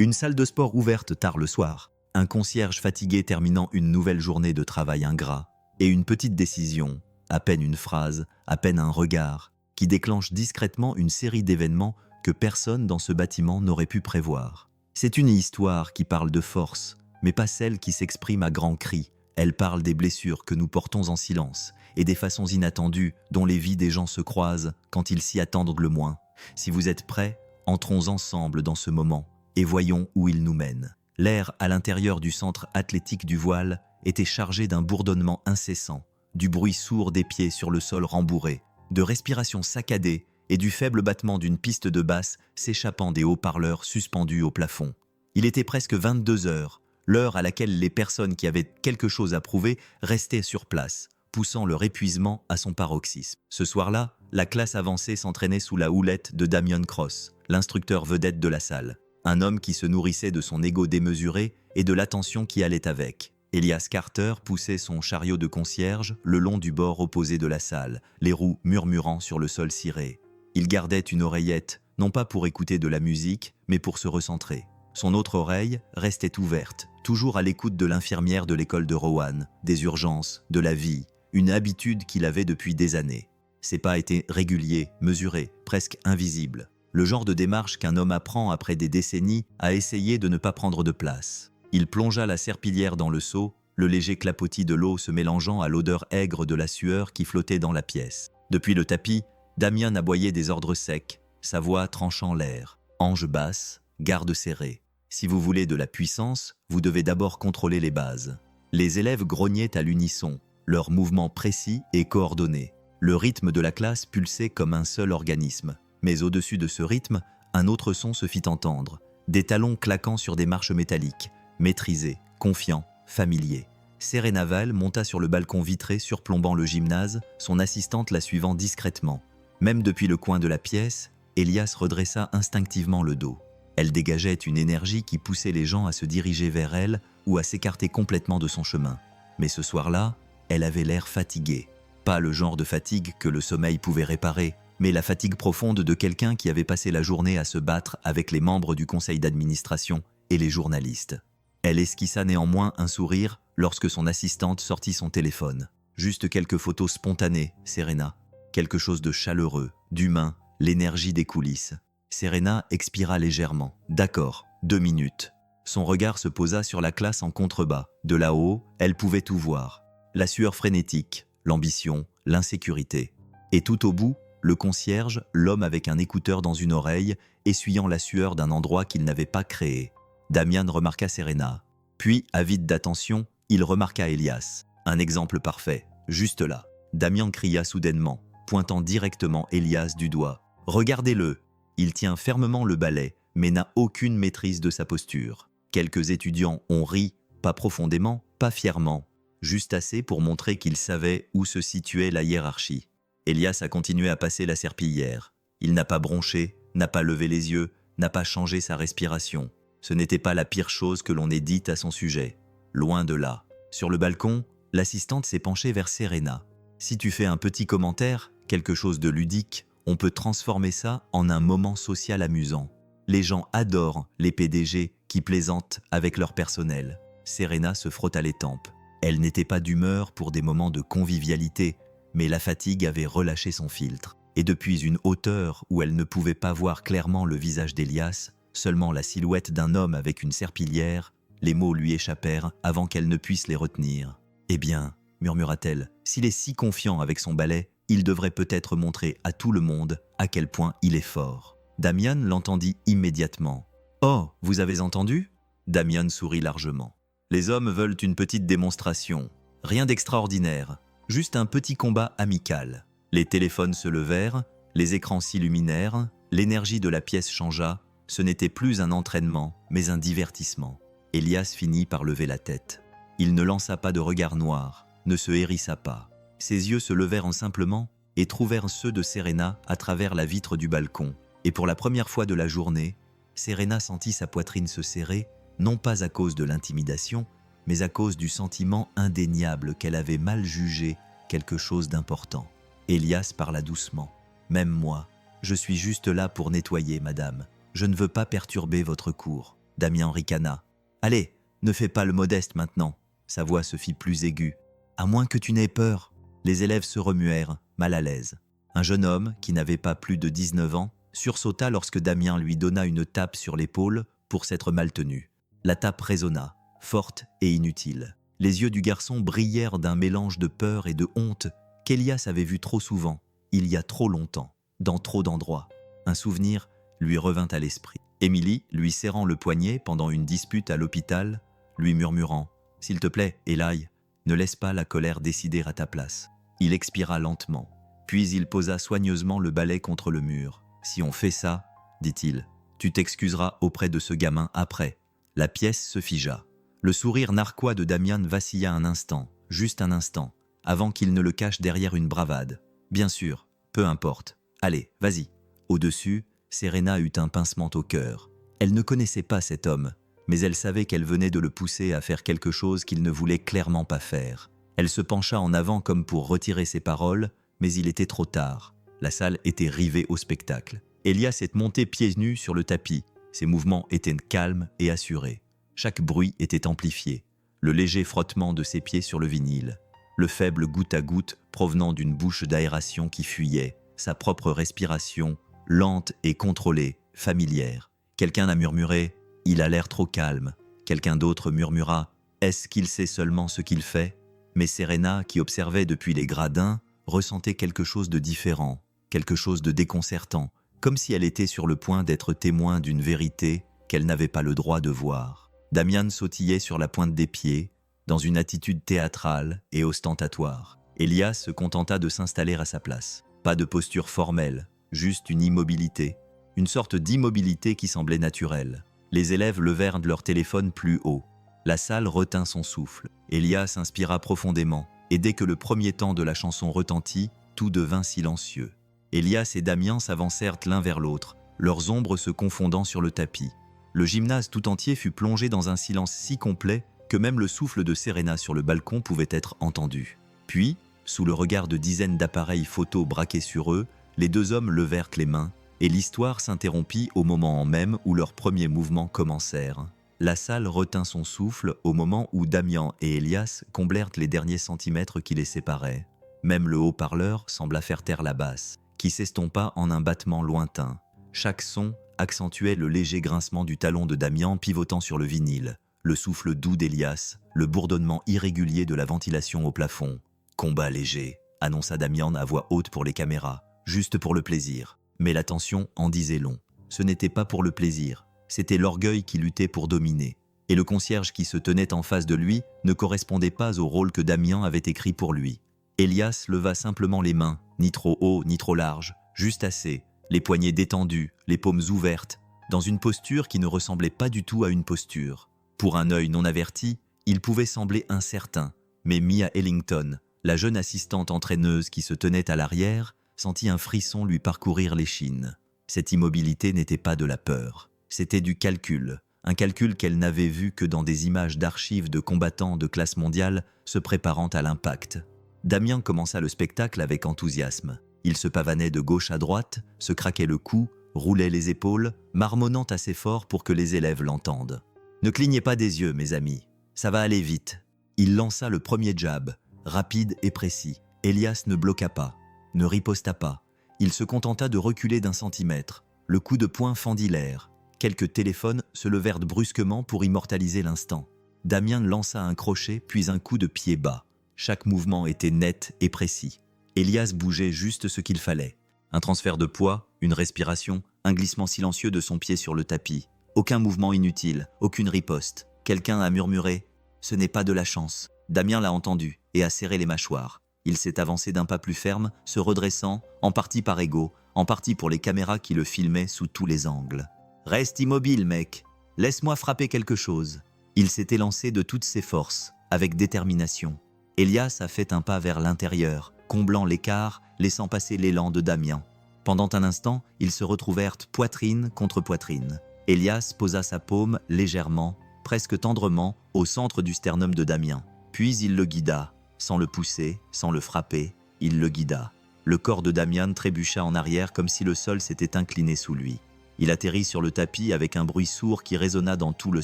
Une salle de sport ouverte tard le soir, un concierge fatigué terminant une nouvelle journée de travail ingrat, et une petite décision, à peine une phrase, à peine un regard, qui déclenche discrètement une série d'événements que personne dans ce bâtiment n'aurait pu prévoir. C'est une histoire qui parle de force, mais pas celle qui s'exprime à grands cris. Elle parle des blessures que nous portons en silence et des façons inattendues dont les vies des gens se croisent quand ils s'y attendent le moins. Si vous êtes prêts, entrons ensemble dans ce moment et voyons où il nous mène. L'air à l'intérieur du centre athlétique du Voile était chargé d'un bourdonnement incessant, du bruit sourd des pieds sur le sol rembourré, de respirations saccadées et du faible battement d'une piste de basse s'échappant des haut-parleurs suspendus au plafond. Il était presque 22 heures, l'heure à laquelle les personnes qui avaient quelque chose à prouver restaient sur place, poussant leur épuisement à son paroxysme. Ce soir-là, la classe avancée s'entraînait sous la houlette de Damian Cross, l'instructeur vedette de la salle. Un homme qui se nourrissait de son ego démesuré et de l'attention qui allait avec. Elias Carter poussait son chariot de concierge le long du bord opposé de la salle, les roues murmurant sur le sol ciré. Il gardait une oreillette, non pas pour écouter de la musique, mais pour se recentrer. Son autre oreille restait ouverte, toujours à l'écoute de l'infirmière de l'école de Rowan, des urgences, de la vie, une habitude qu'il avait depuis des années. Ses pas étaient réguliers, mesurés, presque invisibles. Le genre de démarche qu'un homme apprend après des décennies à essayer de ne pas prendre de place. Il plongea la serpillière dans le seau, le léger clapotis de l'eau se mélangeant à l'odeur aigre de la sueur qui flottait dans la pièce. Depuis le tapis, Damian aboyait des ordres secs, sa voix tranchant l'air. Ange basse, garde serrée. Si vous voulez de la puissance, vous devez d'abord contrôler les bases. Les élèves grognaient à l'unisson, leurs mouvements précis et coordonnés. Le rythme de la classe pulsait comme un seul organisme. Mais au-dessus de ce rythme, un autre son se fit entendre. Des talons claquant sur des marches métalliques, maîtrisés, confiants, familiers. Serena Val monta sur le balcon vitré surplombant le gymnase, son assistante la suivant discrètement. Même depuis le coin de la pièce, Elias redressa instinctivement le dos. Elle dégageait une énergie qui poussait les gens à se diriger vers elle ou à s'écarter complètement de son chemin. Mais ce soir-là, elle avait l'air fatiguée. Pas le genre de fatigue que le sommeil pouvait réparer, mais la fatigue profonde de quelqu'un qui avait passé la journée à se battre avec les membres du conseil d'administration et les journalistes. Elle esquissa néanmoins un sourire lorsque son assistante sortit son téléphone. Juste quelques photos spontanées, Serena. Quelque chose de chaleureux, d'humain, l'énergie des coulisses. Serena expira légèrement. D'accord, 2 minutes. Son regard se posa sur la classe en contrebas. De là-haut, elle pouvait tout voir. La sueur frénétique, l'ambition, l'insécurité. Et tout au bout, le concierge, l'homme avec un écouteur dans une oreille, essuyant la sueur d'un endroit qu'il n'avait pas créé. Damian remarqua Serena. Puis, avide d'attention, il remarqua Elias. Un exemple parfait, juste là. Damian cria soudainement, pointant directement Elias du doigt. « Regardez-le !» Il tient fermement le balai, mais n'a aucune maîtrise de sa posture. Quelques étudiants ont ri, pas profondément, pas fièrement, juste assez pour montrer qu'ils savaient où se situait la hiérarchie. Elias a continué à passer la serpillière. Il n'a pas bronché, n'a pas levé les yeux, n'a pas changé sa respiration. Ce n'était pas la pire chose que l'on ait dite à son sujet. Loin de là. Sur le balcon, l'assistante s'est penchée vers Serena. Si tu fais un petit commentaire, quelque chose de ludique, on peut transformer ça en un moment social amusant. Les gens adorent les PDG qui plaisantent avec leur personnel. Serena se frotta les tempes. Elle n'était pas d'humeur pour des moments de convivialité, mais la fatigue avait relâché son filtre. Et depuis une hauteur où elle ne pouvait pas voir clairement le visage d'Elias, seulement la silhouette d'un homme avec une serpillière, les mots lui échappèrent avant qu'elle ne puisse les retenir. « Eh bien, murmura-t-elle, s'il est si confiant avec son balai, il devrait peut-être montrer à tout le monde à quel point il est fort. » Damian l'entendit immédiatement. « Oh, vous avez entendu ?» Damian sourit largement. « Les hommes veulent une petite démonstration. Rien d'extraordinaire. Juste un petit combat amical. » Les téléphones se levèrent, les écrans s'illuminèrent, l'énergie de la pièce changea. Ce n'était plus un entraînement, mais un divertissement. Elias finit par lever la tête. Il ne lança pas de regard noir, ne se hérissa pas. Ses yeux se levèrent en simplement et trouvèrent ceux de Serena à travers la vitre du balcon. Et pour la première fois de la journée, Serena sentit sa poitrine se serrer, non pas à cause de l'intimidation, mais à cause du sentiment indéniable qu'elle avait mal jugé quelque chose d'important. Elias parla doucement. « Même moi, je suis juste là pour nettoyer, madame. Je ne veux pas perturber votre cours. » Damien ricana. « Allez, ne fais pas le modeste maintenant. » Sa voix se fit plus aiguë. « À moins que tu n'aies peur. » Les élèves se remuèrent, mal à l'aise. Un jeune homme, qui n'avait pas plus de 19 ans, sursauta lorsque Damien lui donna une tape sur l'épaule pour s'être mal tenu. La tape résonna, forte et inutile. Les yeux du garçon brillèrent d'un mélange de peur et de honte qu'Elias avait vu trop souvent, il y a trop longtemps, dans trop d'endroits. Un souvenir lui revint à l'esprit. Émilie, lui serrant le poignet pendant une dispute à l'hôpital, lui murmurant « S'il te plaît, Eli, ne laisse pas la colère décider à ta place. » Il expira lentement, puis il posa soigneusement le balai contre le mur. « Si on fait ça, dit-il, tu t'excuseras auprès de ce gamin après. » La pièce se figea. Le sourire narquois de Damian vacilla un instant, juste un instant, avant qu'il ne le cache derrière une bravade. « Bien sûr, peu importe. Allez, vas-y. » Au-dessus, Serena eut un pincement au cœur. Elle ne connaissait pas cet homme, mais elle savait qu'elle venait de le pousser à faire quelque chose qu'il ne voulait clairement pas faire. Elle se pencha en avant comme pour retirer ses paroles, mais il était trop tard. La salle était rivée au spectacle. Elias est monté pieds nus sur le tapis. Ses mouvements étaient calmes et assurés. Chaque bruit était amplifié. Le léger frottement de ses pieds sur le vinyle. Le faible goutte à goutte provenant d'une bouche d'aération qui fuyait. Sa propre respiration, lente et contrôlée, familière. Quelqu'un a murmuré « Il a l'air trop calme ». Quelqu'un d'autre murmura « Est-ce qu'il sait seulement ce qu'il fait ?» Mais Serena, qui observait depuis les gradins, ressentait quelque chose de différent, quelque chose de déconcertant, comme si elle était sur le point d'être témoin d'une vérité qu'elle n'avait pas le droit de voir. Damian sautillait sur la pointe des pieds, dans une attitude théâtrale et ostentatoire. Elias se contenta de s'installer à sa place. Pas de posture formelle, juste une immobilité, une sorte d'immobilité qui semblait naturelle. Les élèves levèrent leur téléphone plus haut. La salle retint son souffle. Elias inspira profondément, et dès que le premier temps de la chanson retentit, tout devint silencieux. Elias et Damien s'avancèrent l'un vers l'autre, leurs ombres se confondant sur le tapis. Le gymnase tout entier fut plongé dans un silence si complet que même le souffle de Serena sur le balcon pouvait être entendu. Puis, sous le regard de dizaines d'appareils photos braqués sur eux, les deux hommes levèrent les mains, et l'histoire s'interrompit au moment même où leurs premiers mouvements commencèrent. La salle retint son souffle au moment où Damien et Elias comblèrent les derniers centimètres qui les séparaient. Même le haut-parleur sembla faire taire la basse, qui s'estompa en un battement lointain. Chaque son accentuait le léger grincement du talon de Damien pivotant sur le vinyle, le souffle doux d'Elias, le bourdonnement irrégulier de la ventilation au plafond. « Combat léger », annonça Damien à voix haute pour les caméras, juste pour le plaisir. Mais la tension en disait long. Ce n'était pas pour le plaisir. C'était l'orgueil qui luttait pour dominer. Et le concierge qui se tenait en face de lui ne correspondait pas au rôle que Damien avait écrit pour lui. Elias leva simplement les mains, ni trop haut ni trop large, juste assez, les poignets détendus, les paumes ouvertes, dans une posture qui ne ressemblait pas du tout à une posture. Pour un œil non averti, il pouvait sembler incertain, mais Mia Ellington, la jeune assistante entraîneuse qui se tenait à l'arrière, sentit un frisson lui parcourir l'échine. Cette immobilité n'était pas de la peur. C'était du calcul, un calcul qu'elle n'avait vu que dans des images d'archives de combattants de classe mondiale se préparant à l'impact. Damien commença le spectacle avec enthousiasme. Il se pavanait de gauche à droite, se craquait le cou, roulait les épaules, marmonnant assez fort pour que les élèves l'entendent. « Ne clignez pas des yeux, mes amis, ça va aller vite. » Il lança le premier jab, rapide et précis. Elias ne bloqua pas, ne riposta pas. Il se contenta de reculer d'1 centimètre. Le coup de poing fendit l'air. Quelques téléphones se levèrent brusquement pour immortaliser l'instant. Damien lança un crochet puis un coup de pied bas. Chaque mouvement était net et précis. Elias bougeait juste ce qu'il fallait. Un transfert de poids, une respiration, un glissement silencieux de son pied sur le tapis. Aucun mouvement inutile, aucune riposte. Quelqu'un a murmuré « Ce n'est pas de la chance ». Damien l'a entendu et a serré les mâchoires. Il s'est avancé d'un pas plus ferme, se redressant, en partie par ego, en partie pour les caméras qui le filmaient sous tous les angles. « Reste immobile, mec. Laisse-moi frapper quelque chose. » Il s'est élancé de toutes ses forces, avec détermination. Elias a fait un pas vers l'intérieur, comblant l'écart, laissant passer l'élan de Damien. Pendant un instant, ils se retrouvèrent poitrine contre poitrine. Elias posa sa paume légèrement, presque tendrement, au centre du sternum de Damien. Puis il le guida, sans le pousser, sans le frapper, il le guida. Le corps de Damien trébucha en arrière comme si le sol s'était incliné sous lui. Il atterrit sur le tapis avec un bruit sourd qui résonna dans tout le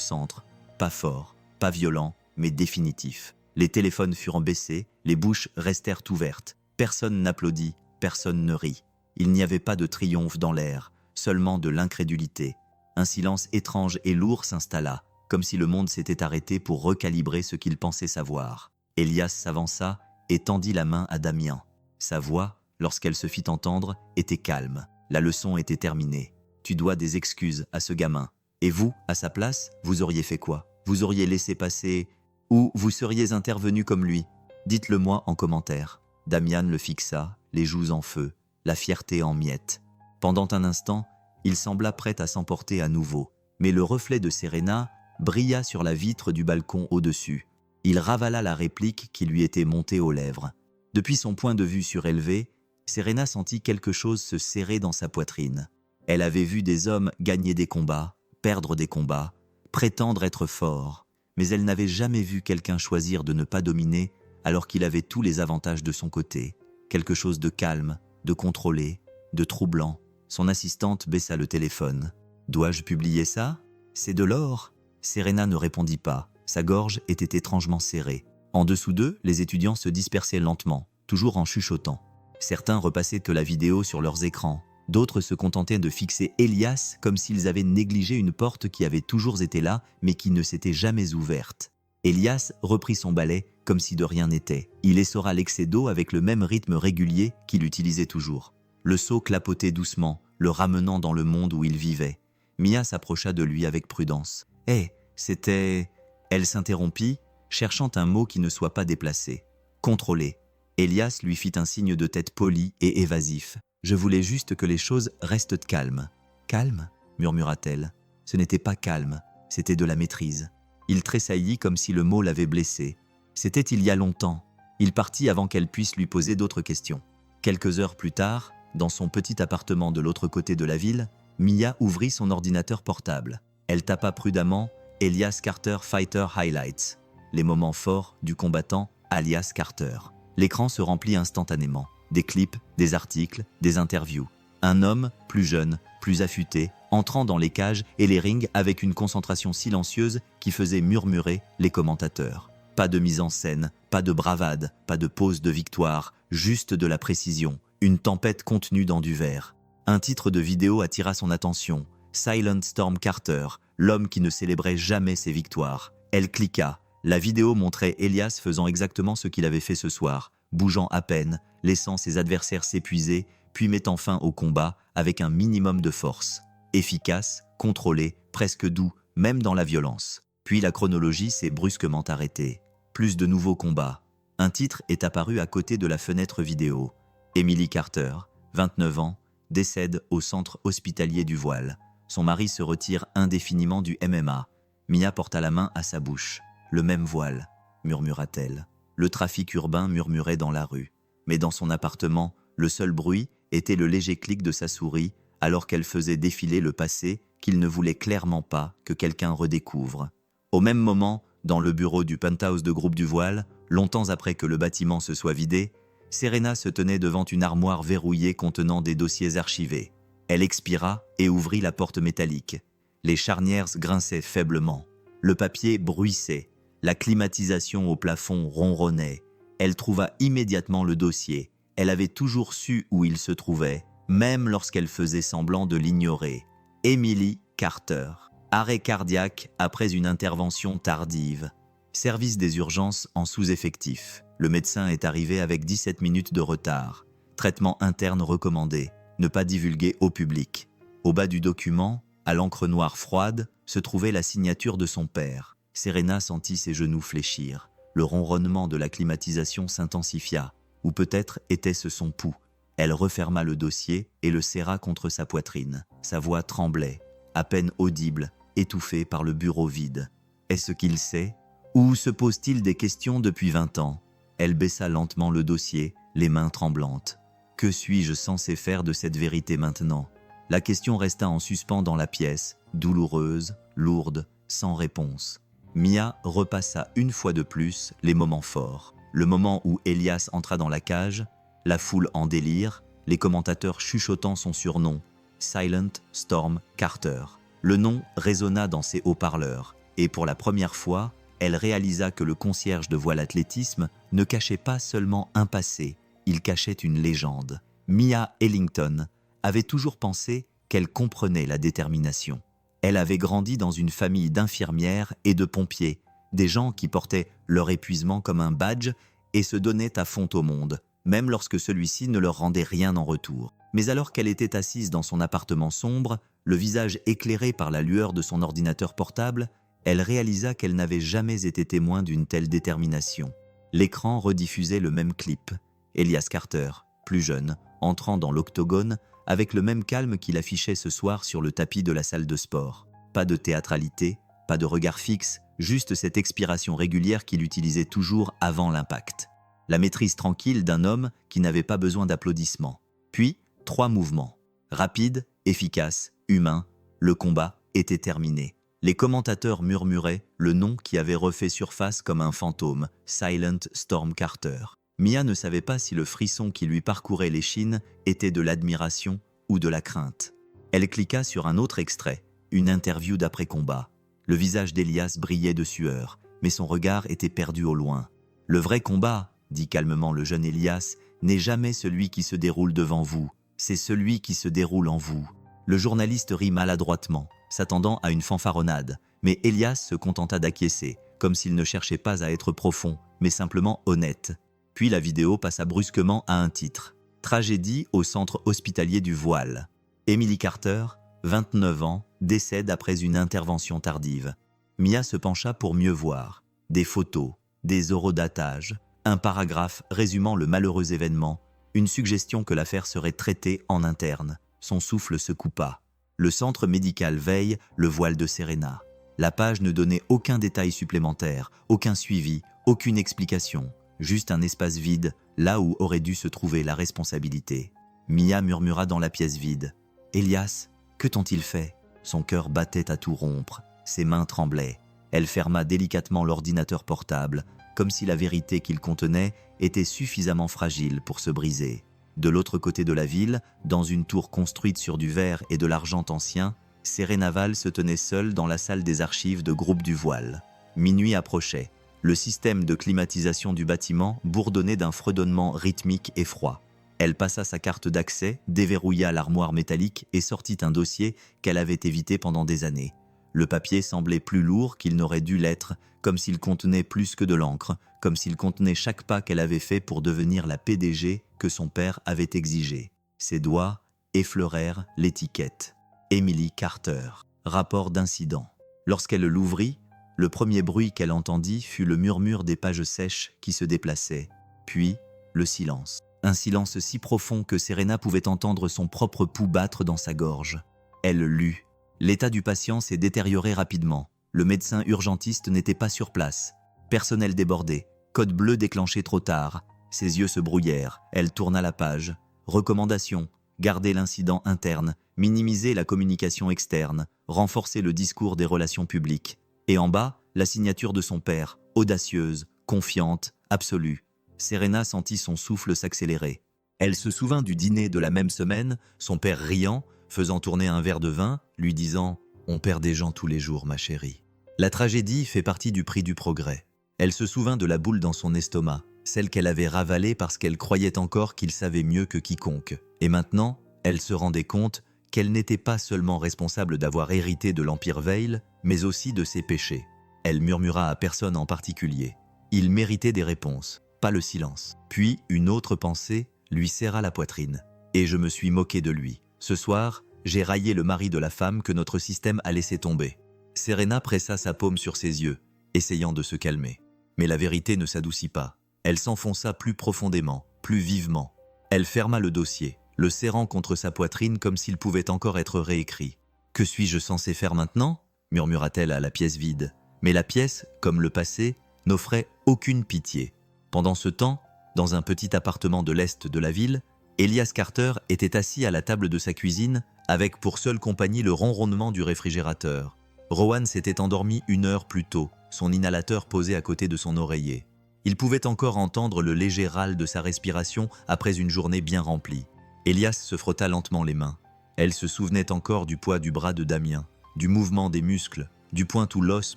centre. Pas fort, pas violent, mais définitif. Les téléphones furent baissés, les bouches restèrent ouvertes. Personne n'applaudit, personne ne rit. Il n'y avait pas de triomphe dans l'air, seulement de l'incrédulité. Un silence étrange et lourd s'installa, comme si le monde s'était arrêté pour recalibrer ce qu'il pensait savoir. Elias s'avança et tendit la main à Damien. Sa voix, lorsqu'elle se fit entendre, était calme. La leçon était terminée. Tu dois des excuses à ce gamin. Et vous, à sa place, vous auriez fait quoi? Vous auriez laissé passer ou vous seriez intervenu comme lui? Dites-le-moi en commentaire. Damian le fixa, les joues en feu, la fierté en miettes. Pendant un instant, il sembla prêt à s'emporter à nouveau. Mais le reflet de Serena brilla sur la vitre du balcon au-dessus. Il ravala la réplique qui lui était montée aux lèvres. Depuis son point de vue surélevé, Serena sentit quelque chose se serrer dans sa poitrine. Elle avait vu des hommes gagner des combats, perdre des combats, prétendre être forts, mais elle n'avait jamais vu quelqu'un choisir de ne pas dominer alors qu'il avait tous les avantages de son côté. Quelque chose de calme, de contrôlé, de troublant. Son assistante baissa le téléphone. « Dois-je publier ça? C'est de l'or ?» Serena ne répondit pas. Sa gorge était étrangement serrée. En dessous d'eux, les étudiants se dispersaient lentement, toujours en chuchotant. Certains repassaient la vidéo sur leurs écrans. D'autres se contentaient de fixer Elias comme s'ils avaient négligé une porte qui avait toujours été là, mais qui ne s'était jamais ouverte. Elias reprit son balai comme si de rien n'était. Il essora l'excès d'eau avec le même rythme régulier qu'il utilisait toujours. Le seau clapotait doucement, le ramenant dans le monde où il vivait. Mia s'approcha de lui avec prudence. « Hé, c'était… » Elle s'interrompit, cherchant un mot qui ne soit pas déplacé. « Contrôler. » Elias lui fit un signe de tête poli et évasif. « Je voulais juste que les choses restent calmes. »« Calme » murmura-t-elle. Ce n'était pas calme, c'était de la maîtrise. Il tressaillit comme si le mot l'avait blessé. C'était il y a longtemps. Il partit avant qu'elle puisse lui poser d'autres questions. Quelques heures plus tard, dans son petit appartement de l'autre côté de la ville, Mia ouvrit son ordinateur portable. Elle tapa prudemment « Elias Carter Fighter Highlights », les moments forts du combattant alias Carter. L'écran se remplit instantanément. Des clips, des articles, des interviews. Un homme, plus jeune, plus affûté, entrant dans les cages et les rings avec une concentration silencieuse qui faisait murmurer les commentateurs. Pas de mise en scène, pas de bravade, pas de pose de victoire, juste de la précision, une tempête contenue dans du verre. Un titre de vidéo attira son attention. Silent Storm Carter, l'homme qui ne célébrait jamais ses victoires. Elle cliqua. La vidéo montrait Elias faisant exactement ce qu'il avait fait ce soir, bougeant à peine, laissant ses adversaires s'épuiser, puis mettant fin au combat avec un minimum de force. Efficace, contrôlé, presque doux, même dans la violence. Puis la chronologie s'est brusquement arrêtée. Plus de nouveaux combats. Un titre est apparu à côté de la fenêtre vidéo. Emily Carter, 29 ans, décède au centre hospitalier du voile. Son mari se retire indéfiniment du MMA. Mia porta la main à sa bouche. « Le même voile », murmura-t-elle. Le trafic urbain murmurait dans la rue. Mais dans son appartement, le seul bruit était le léger clic de sa souris alors qu'elle faisait défiler le passé qu'il ne voulait clairement pas que quelqu'un redécouvre. Au même moment, dans le bureau du penthouse de groupe du voile, longtemps après que le bâtiment se soit vidé, Serena se tenait devant une armoire verrouillée contenant des dossiers archivés. Elle expira et ouvrit la porte métallique. Les charnières grinçaient faiblement. Le papier bruissait. La climatisation au plafond ronronnait. Elle trouva immédiatement le dossier. Elle avait toujours su où il se trouvait, même lorsqu'elle faisait semblant de l'ignorer. Emily Carter. Arrêt cardiaque après une intervention tardive. Service des urgences en sous-effectif. Le médecin est arrivé avec 17 minutes de retard. Traitement interne recommandé. Ne pas divulguer au public. Au bas du document, à l'encre noire froide, se trouvait la signature de son père. Serena sentit ses genoux fléchir. Le ronronnement de la climatisation s'intensifia. Ou peut-être était-ce son pouls. Elle referma le dossier et le serra contre sa poitrine. Sa voix tremblait, à peine audible, étouffée par le bureau vide. Est-ce qu'il sait? Ou se pose-t-il des questions depuis 20 ans? Elle baissa lentement le dossier, les mains tremblantes. Que suis-je censé faire de cette vérité maintenant? La question resta en suspens dans la pièce, douloureuse, lourde, sans réponse. Mia repassa une fois de plus les moments forts. Le moment où Elias entra dans la cage, la foule en délire, les commentateurs chuchotant son surnom, Silent Storm Carter. Le nom résonna dans ses haut-parleurs, et pour la première fois, elle réalisa que le concierge de voile athlétisme ne cachait pas seulement un passé, il cachait une légende. Mia Ellington avait toujours pensé qu'elle comprenait la détermination. Elle avait grandi dans une famille d'infirmières et de pompiers, des gens qui portaient leur épuisement comme un badge et se donnaient à fond au monde, même lorsque celui-ci ne leur rendait rien en retour. Mais alors qu'elle était assise dans son appartement sombre, le visage éclairé par la lueur de son ordinateur portable, elle réalisa qu'elle n'avait jamais été témoin d'une telle détermination. L'écran rediffusait le même clip. Elias Carter, plus jeune, entrant dans l'octogone, avec le même calme qu'il affichait ce soir sur le tapis de la salle de sport. Pas de théâtralité, pas de regard fixe, juste cette expiration régulière qu'il utilisait toujours avant l'impact. La maîtrise tranquille d'un homme qui n'avait pas besoin d'applaudissements. Puis, 3 mouvements. Rapides, efficaces, humains. Le combat était terminé. Les commentateurs murmuraient le nom qui avait refait surface comme un fantôme, Silent Storm Carter. Mia ne savait pas si le frisson qui lui parcourait l'échine était de l'admiration ou de la crainte. Elle cliqua sur un autre extrait, une interview d'après-combat. Le visage d'Elias brillait de sueur, mais son regard était perdu au loin. « Le vrai combat, dit calmement le jeune Elias, n'est jamais celui qui se déroule devant vous, c'est celui qui se déroule en vous. » Le journaliste rit maladroitement, s'attendant à une fanfaronnade, mais Elias se contenta d'acquiescer, comme s'il ne cherchait pas à être profond, mais simplement honnête. Puis la vidéo passa brusquement à un titre. Tragédie au centre hospitalier du Voile. Emily Carter, 29 ans, décède après une intervention tardive. Mia se pencha pour mieux voir. Des photos, des horodatages, un paragraphe résumant le malheureux événement, une suggestion que l'affaire serait traitée en interne. Son souffle se coupa. Le centre médical veille le voile de Serena. La page ne donnait aucun détail supplémentaire, aucun suivi, aucune explication. Juste un espace vide, là où aurait dû se trouver la responsabilité. Mia murmura dans la pièce vide. « Elias, que t'ont-ils fait ?» Son cœur battait à tout rompre, ses mains tremblaient. Elle ferma délicatement l'ordinateur portable, comme si la vérité qu'il contenait était suffisamment fragile pour se briser. De l'autre côté de la ville, dans une tour construite sur du verre et de l'argent ancien, Serena Val se tenait seule dans la salle des archives de Groupe du Voile. Minuit approchait. Le système de climatisation du bâtiment bourdonnait d'un fredonnement rythmique et froid. Elle passa sa carte d'accès, déverrouilla l'armoire métallique et sortit un dossier qu'elle avait évité pendant des années. Le papier semblait plus lourd qu'il n'aurait dû l'être, comme s'il contenait plus que de l'encre, comme s'il contenait chaque pas qu'elle avait fait pour devenir la PDG que son père avait exigé. Ses doigts effleurèrent l'étiquette. Emily Carter. Rapport d'incident. Lorsqu'elle l'ouvrit, le premier bruit qu'elle entendit fut le murmure des pages sèches qui se déplaçaient, puis le silence. Un silence si profond que Serena pouvait entendre son propre pouls battre dans sa gorge. Elle lut. L'état du patient s'est détérioré rapidement. Le médecin urgentiste n'était pas sur place. Personnel débordé. Code bleu déclenché trop tard. Ses yeux se brouillèrent. Elle tourna la page. Recommandations. Garder l'incident interne. Minimiser la communication externe. Renforcer le discours des relations publiques. Et en bas, la signature de son père, audacieuse, confiante, absolue. Serena sentit son souffle s'accélérer. Elle se souvint du dîner de la même semaine, son père riant, faisant tourner un verre de vin, lui disant « On perd des gens tous les jours, ma chérie ». La tragédie fait partie du prix du progrès. Elle se souvint de la boule dans son estomac, celle qu'elle avait ravalée parce qu'elle croyait encore qu'il savait mieux que quiconque. Et maintenant, elle se rendait compte qu'elle n'était pas seulement responsable d'avoir hérité de l'Empire Veil, mais aussi de ses péchés. Elle murmura à personne en particulier. Il méritait des réponses, pas le silence. Puis une autre pensée lui serra la poitrine. Et je me suis moqué de lui. Ce soir, j'ai raillé le mari de la femme que notre système a laissé tomber. Serena pressa sa paume sur ses yeux, essayant de se calmer. Mais la vérité ne s'adoucit pas. Elle s'enfonça plus profondément, plus vivement. Elle ferma le dossier, le serrant contre sa poitrine comme s'il pouvait encore être réécrit. « Que suis-je censé faire maintenant ?» murmura-t-elle à la pièce vide. Mais la pièce, comme le passé, n'offrait aucune pitié. Pendant ce temps, dans un petit appartement de l'est de la ville, Elias Carter était assis à la table de sa cuisine, avec pour seule compagnie le ronronnement du réfrigérateur. Rowan s'était endormi 1 heure plus tôt, son inhalateur posé à côté de son oreiller. Il pouvait encore entendre le léger râle de sa respiration après une journée bien remplie. Elias se frotta lentement les mains. Elle se souvenait encore du poids du bras de Damien, du mouvement des muscles, du point où l'os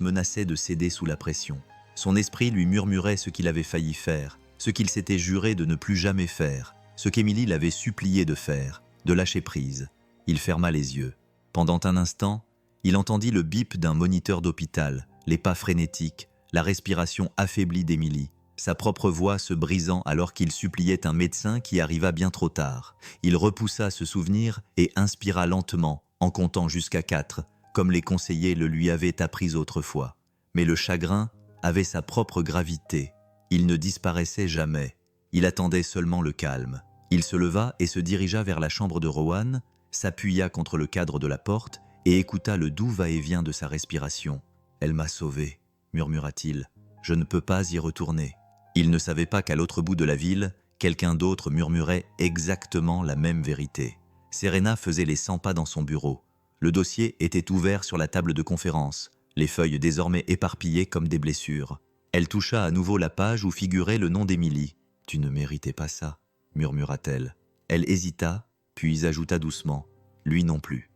menaçait de céder sous la pression. Son esprit lui murmurait ce qu'il avait failli faire, ce qu'il s'était juré de ne plus jamais faire, ce qu'Émilie l'avait supplié de faire, de lâcher prise. Il ferma les yeux. Pendant un instant, il entendit le bip d'un moniteur d'hôpital, les pas frénétiques, la respiration affaiblie d'Émilie, sa propre voix se brisant alors qu'il suppliait un médecin qui arriva bien trop tard. Il repoussa ce souvenir et inspira lentement, en comptant jusqu'à 4, comme les conseillers le lui avaient appris autrefois. Mais le chagrin avait sa propre gravité. Il ne disparaissait jamais. Il attendait seulement le calme. Il se leva et se dirigea vers la chambre de Rohan, s'appuya contre le cadre de la porte et écouta le doux va-et-vient de sa respiration. « Elle m'a sauvé », murmura-t-il. « Je ne peux pas y retourner. » Il ne savait pas qu'à l'autre bout de la ville, quelqu'un d'autre murmurait exactement la même vérité. Serena faisait les 100 pas dans son bureau. Le dossier était ouvert sur la table de conférence, les feuilles désormais éparpillées comme des blessures. Elle toucha à nouveau la page où figurait le nom d'Émilie. « Tu ne méritais pas ça », murmura-t-elle. Elle hésita, puis ajouta doucement. « Lui non plus. »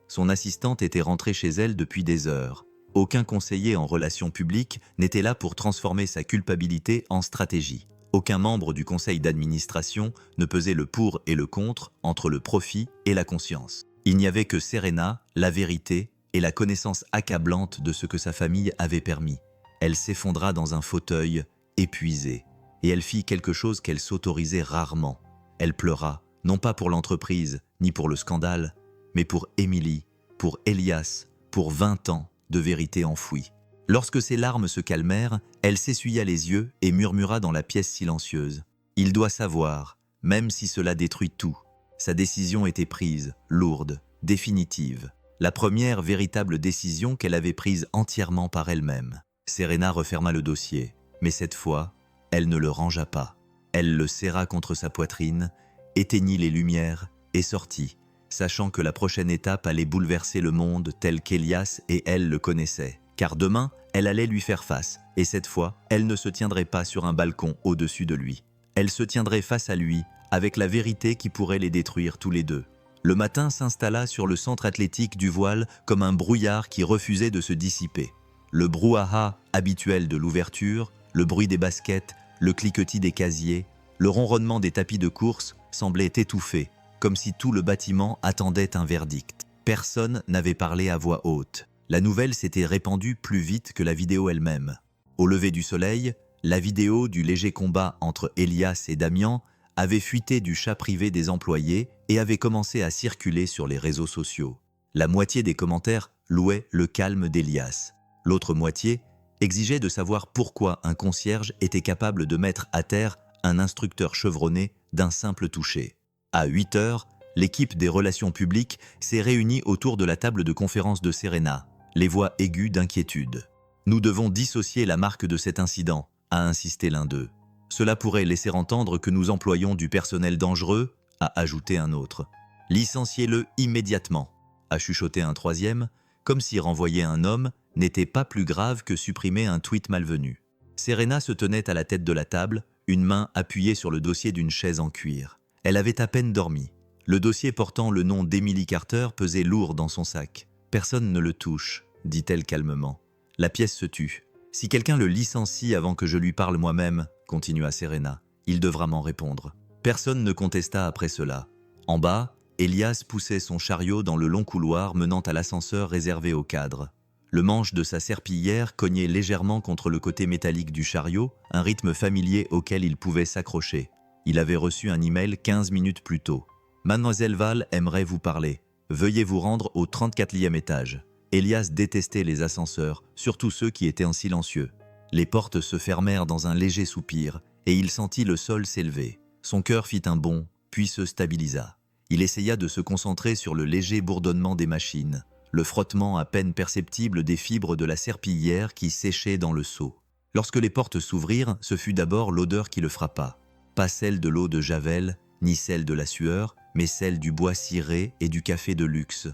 Son assistante était rentrée chez elle depuis des heures. Aucun conseiller en relations publiques n'était là pour transformer sa culpabilité en stratégie. Aucun membre du conseil d'administration ne pesait le pour et le contre entre le profit et la conscience. Il n'y avait que Serena, la vérité et la connaissance accablante de ce que sa famille avait permis. Elle s'effondra dans un fauteuil, épuisée, et elle fit quelque chose qu'elle s'autorisait rarement. Elle pleura, non pas pour l'entreprise, ni pour le scandale, mais pour Émilie, pour Elias, pour 20 ans de vérité enfouie. Lorsque ses larmes se calmèrent, elle s'essuya les yeux et murmura dans la pièce silencieuse. Il doit savoir, même si cela détruit tout. Sa décision était prise, lourde, définitive. La première véritable décision qu'elle avait prise entièrement par elle-même. Serena referma le dossier, mais cette fois, elle ne le rangea pas. Elle le serra contre sa poitrine, éteignit les lumières et sortit, sachant que la prochaine étape allait bouleverser le monde tel qu'Elias et elle le connaissaient. Car demain, elle allait lui faire face, et cette fois, elle ne se tiendrait pas sur un balcon au-dessus de lui. Elle se tiendrait face à lui, avec la vérité qui pourrait les détruire tous les deux. Le matin s'installa sur le centre athlétique du voile comme un brouillard qui refusait de se dissiper. Le brouhaha habituel de l'ouverture, le bruit des baskets, le cliquetis des casiers, le ronronnement des tapis de course semblaient étouffés, comme si tout le bâtiment attendait un verdict. Personne n'avait parlé à voix haute. La nouvelle s'était répandue plus vite que la vidéo elle-même. Au lever du soleil, la vidéo du léger combat entre Elias et Damien avait fuité du chat privé des employés et avait commencé à circuler sur les réseaux sociaux. La moitié des commentaires louait le calme d'Elias. L'autre moitié exigeait de savoir pourquoi un concierge était capable de mettre à terre un instructeur chevronné d'un simple toucher. À 8 heures, l'équipe des relations publiques s'est réunie autour de la table de conférence de Serena, les voix aiguës d'inquiétude. « Nous devons dissocier la marque de cet incident », a insisté l'un d'eux. « Cela pourrait laisser entendre que nous employons du personnel dangereux », a ajouté un autre. « Licenciez-le immédiatement », a chuchoté un troisième, comme si renvoyer un homme n'était pas plus grave que supprimer un tweet malvenu. Serena se tenait à la tête de la table, une main appuyée sur le dossier d'une chaise en cuir. Elle avait à peine dormi. Le dossier portant le nom d'Emily Carter pesait lourd dans son sac. « Personne ne le touche », dit-elle calmement. La pièce se tut. « Si quelqu'un le licencie avant que je lui parle moi-même, » continua Serena, « il devra m'en répondre. » Personne ne contesta après cela. En bas, Elias poussait son chariot dans le long couloir menant à l'ascenseur réservé aux cadres. Le manche de sa serpillière cognait légèrement contre le côté métallique du chariot, un rythme familier auquel il pouvait s'accrocher. Il avait reçu un email 15 minutes plus tôt. « Mademoiselle Val aimerait vous parler. Veuillez vous rendre au 34e étage. » Elias détestait les ascenseurs, surtout ceux qui étaient en silencieux. Les portes se fermèrent dans un léger soupir, et il sentit le sol s'élever. Son cœur fit un bond, puis se stabilisa. Il essaya de se concentrer sur le léger bourdonnement des machines, le frottement à peine perceptible des fibres de la serpillière qui séchait dans le seau. Lorsque les portes s'ouvrirent, ce fut d'abord l'odeur qui le frappa. Pas celle de l'eau de Javel, ni celle de la sueur, mais celle du bois ciré et du café de luxe.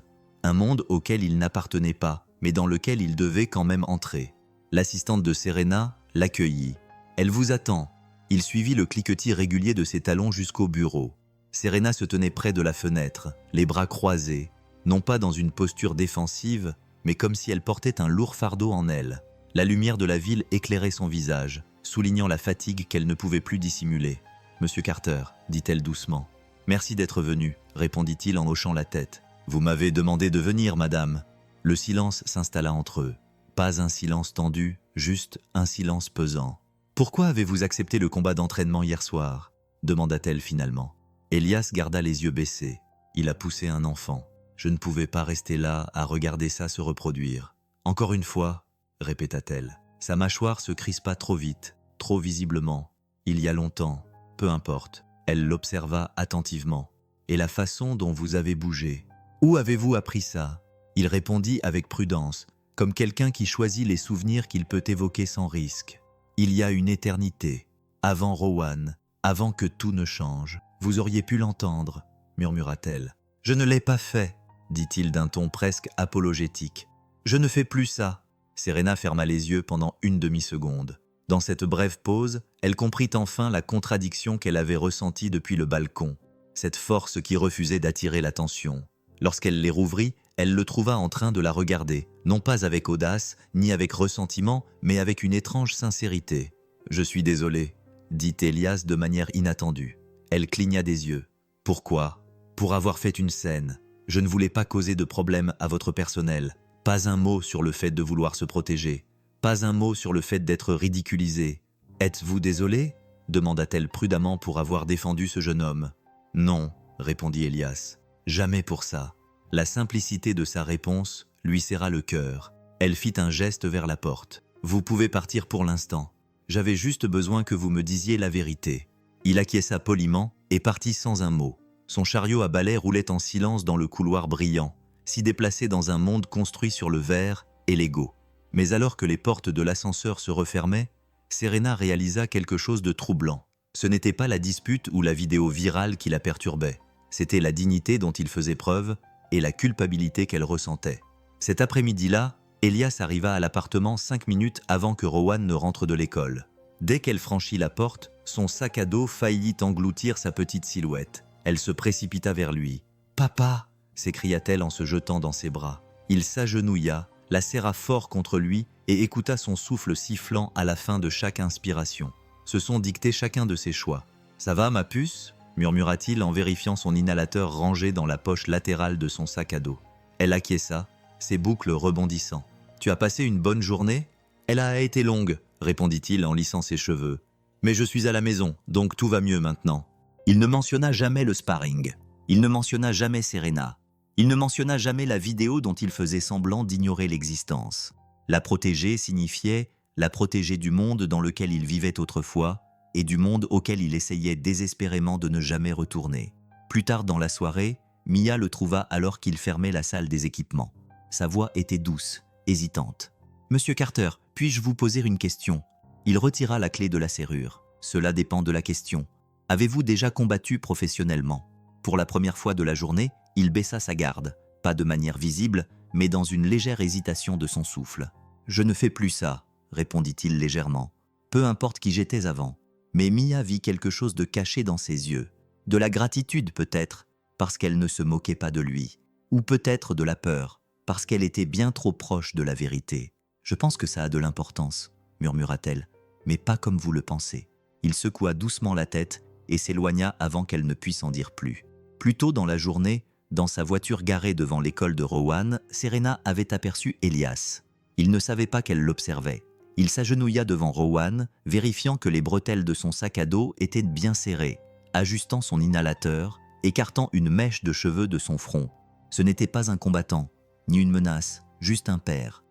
Un monde auquel il n'appartenait pas, mais dans lequel il devait quand même entrer. L'assistante de Serena l'accueillit. « Elle vous attend. » Il suivit le cliquetis régulier de ses talons jusqu'au bureau. Serena se tenait près de la fenêtre, les bras croisés, non pas dans une posture défensive, mais comme si elle portait un lourd fardeau en elle. La lumière de la ville éclairait son visage, soulignant la fatigue qu'elle ne pouvait plus dissimuler. « Monsieur Carter, dit-elle doucement. « Merci d'être venu, répondit-il en hochant la tête. Vous m'avez demandé de venir, madame. » Le silence s'installa entre eux. Pas un silence tendu, juste un silence pesant. « Pourquoi avez-vous accepté le combat d'entraînement hier soir ?» demanda-t-elle finalement. Elias garda les yeux baissés. Il a poussé un enfant. Je ne pouvais pas rester là à regarder ça se reproduire. Encore une fois, répéta-t-elle. Sa mâchoire se crispa trop vite, trop visiblement. Il y a longtemps, peu importe. Elle l'observa attentivement. Et la façon dont vous avez bougé. Où avez-vous appris ça? Il répondit avec prudence, comme quelqu'un qui choisit les souvenirs qu'il peut évoquer sans risque. Il y a une éternité, avant Rowan, avant que tout ne change. Vous auriez pu l'entendre, murmura-t-elle. Je ne l'ai pas fait, dit-il d'un ton presque apologétique. Je ne fais plus ça. Serena ferma les yeux pendant une demi-seconde. Dans cette brève pause, elle comprit enfin la contradiction qu'elle avait ressentie depuis le balcon, cette force qui refusait d'attirer l'attention. Lorsqu'elle les rouvrit, elle le trouva en train de la regarder, non pas avec audace, ni avec ressentiment, mais avec une étrange sincérité. « Je suis désolé », dit Elias de manière inattendue. Elle cligna des yeux. « Pourquoi ? Pour avoir fait une scène. Je ne voulais pas causer de problème à votre personnel. Pas un mot sur le fait de vouloir se protéger. Pas un mot sur le fait d'être ridiculisé. Êtes-vous désolé ? demanda-t-elle prudemment pour avoir défendu ce jeune homme. Non, répondit Elias. Jamais pour ça. La simplicité de sa réponse lui serra le cœur. Elle fit un geste vers la porte. Vous pouvez partir pour l'instant. J'avais juste besoin que vous me disiez la vérité. Il acquiesça poliment et partit sans un mot. Son chariot à balai roulait en silence dans le couloir brillant, s'y déplaçait dans un monde construit sur le verre et l'ego. Mais alors que les portes de l'ascenseur se refermaient, Serena réalisa quelque chose de troublant. Ce n'était pas la dispute ou la vidéo virale qui la perturbait. C'était la dignité dont il faisait preuve et la culpabilité qu'elle ressentait. Cet après-midi-là, Elias arriva à l'appartement 5 minutes avant que Rowan ne rentre de l'école. Dès qu'elle franchit la porte, son sac à dos faillit engloutir sa petite silhouette. Elle se précipita vers lui. « Papa !» s'écria-t-elle en se jetant dans ses bras. Il s'agenouilla, la serra fort contre lui et écouta son souffle sifflant à la fin de chaque inspiration. Ce son dictait chacun de ses choix. « Ça va, ma puce ?» murmura-t-il en vérifiant son inhalateur rangé dans la poche latérale de son sac à dos. Elle acquiesça, ses boucles rebondissant. « Tu as passé une bonne journée ?»« Elle a été longue, » répondit-il en lissant ses cheveux. « Mais je suis à la maison, donc tout va mieux maintenant. » Il ne mentionna jamais le sparring. Il ne mentionna jamais Serena. Il ne mentionna jamais la vidéo dont il faisait semblant d'ignorer l'existence. La protéger signifiait la protéger du monde dans lequel il vivait autrefois et du monde auquel il essayait désespérément de ne jamais retourner. Plus tard dans la soirée, Mia le trouva alors qu'il fermait la salle des équipements. Sa voix était douce, hésitante. « Monsieur Carter, puis-je vous poser une question ?» Il retira la clé de la serrure. « Cela dépend de la question. Avez-vous déjà combattu professionnellement ?» Pour la première fois de la journée, il baissa sa garde, pas de manière visible, mais dans une légère hésitation de son souffle. « Je ne fais plus ça, » répondit-il légèrement. Peu importe qui j'étais avant. Mais Mia vit quelque chose de caché dans ses yeux. De la gratitude peut-être, parce qu'elle ne se moquait pas de lui. Ou peut-être de la peur, parce qu'elle était bien trop proche de la vérité. « Je pense que ça a de l'importance, » murmura-t-elle, « mais pas comme vous le pensez. » Il secoua doucement la tête et s'éloigna avant qu'elle ne puisse en dire plus. Plus tôt dans la journée, dans sa voiture garée devant l'école de Rowan, Serena avait aperçu Elias. Il ne savait pas qu'elle l'observait. Il s'agenouilla devant Rowan, vérifiant que les bretelles de son sac à dos étaient bien serrées, ajustant son inhalateur, écartant une mèche de cheveux de son front. Ce n'était pas un combattant, ni une menace, juste un père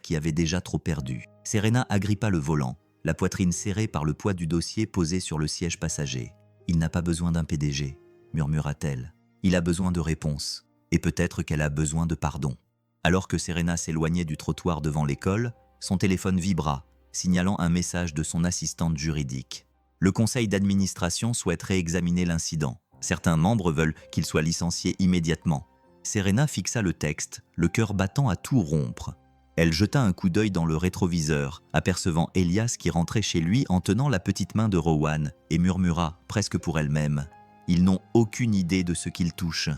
qui avait déjà trop perdu. Serena agrippa le volant, la poitrine serrée par le poids du dossier posé sur le siège passager. « Il n'a pas besoin d'un PDG, » murmura-t-elle. « Il a besoin de réponse, et peut-être qu'elle a besoin de pardon. » Alors que Serena s'éloignait du trottoir devant l'école, son téléphone vibra, signalant un message de son assistante juridique. Le conseil d'administration souhaiterait examiner l'incident. Certains membres veulent qu'il soit licencié immédiatement. Serena fixa le texte, le cœur battant à tout rompre. Elle jeta un coup d'œil dans le rétroviseur, apercevant Elias qui rentrait chez lui en tenant la petite main de Rowan, et murmura, presque pour elle-même, « Ils n'ont aucune idée de ce qu'ils touchent.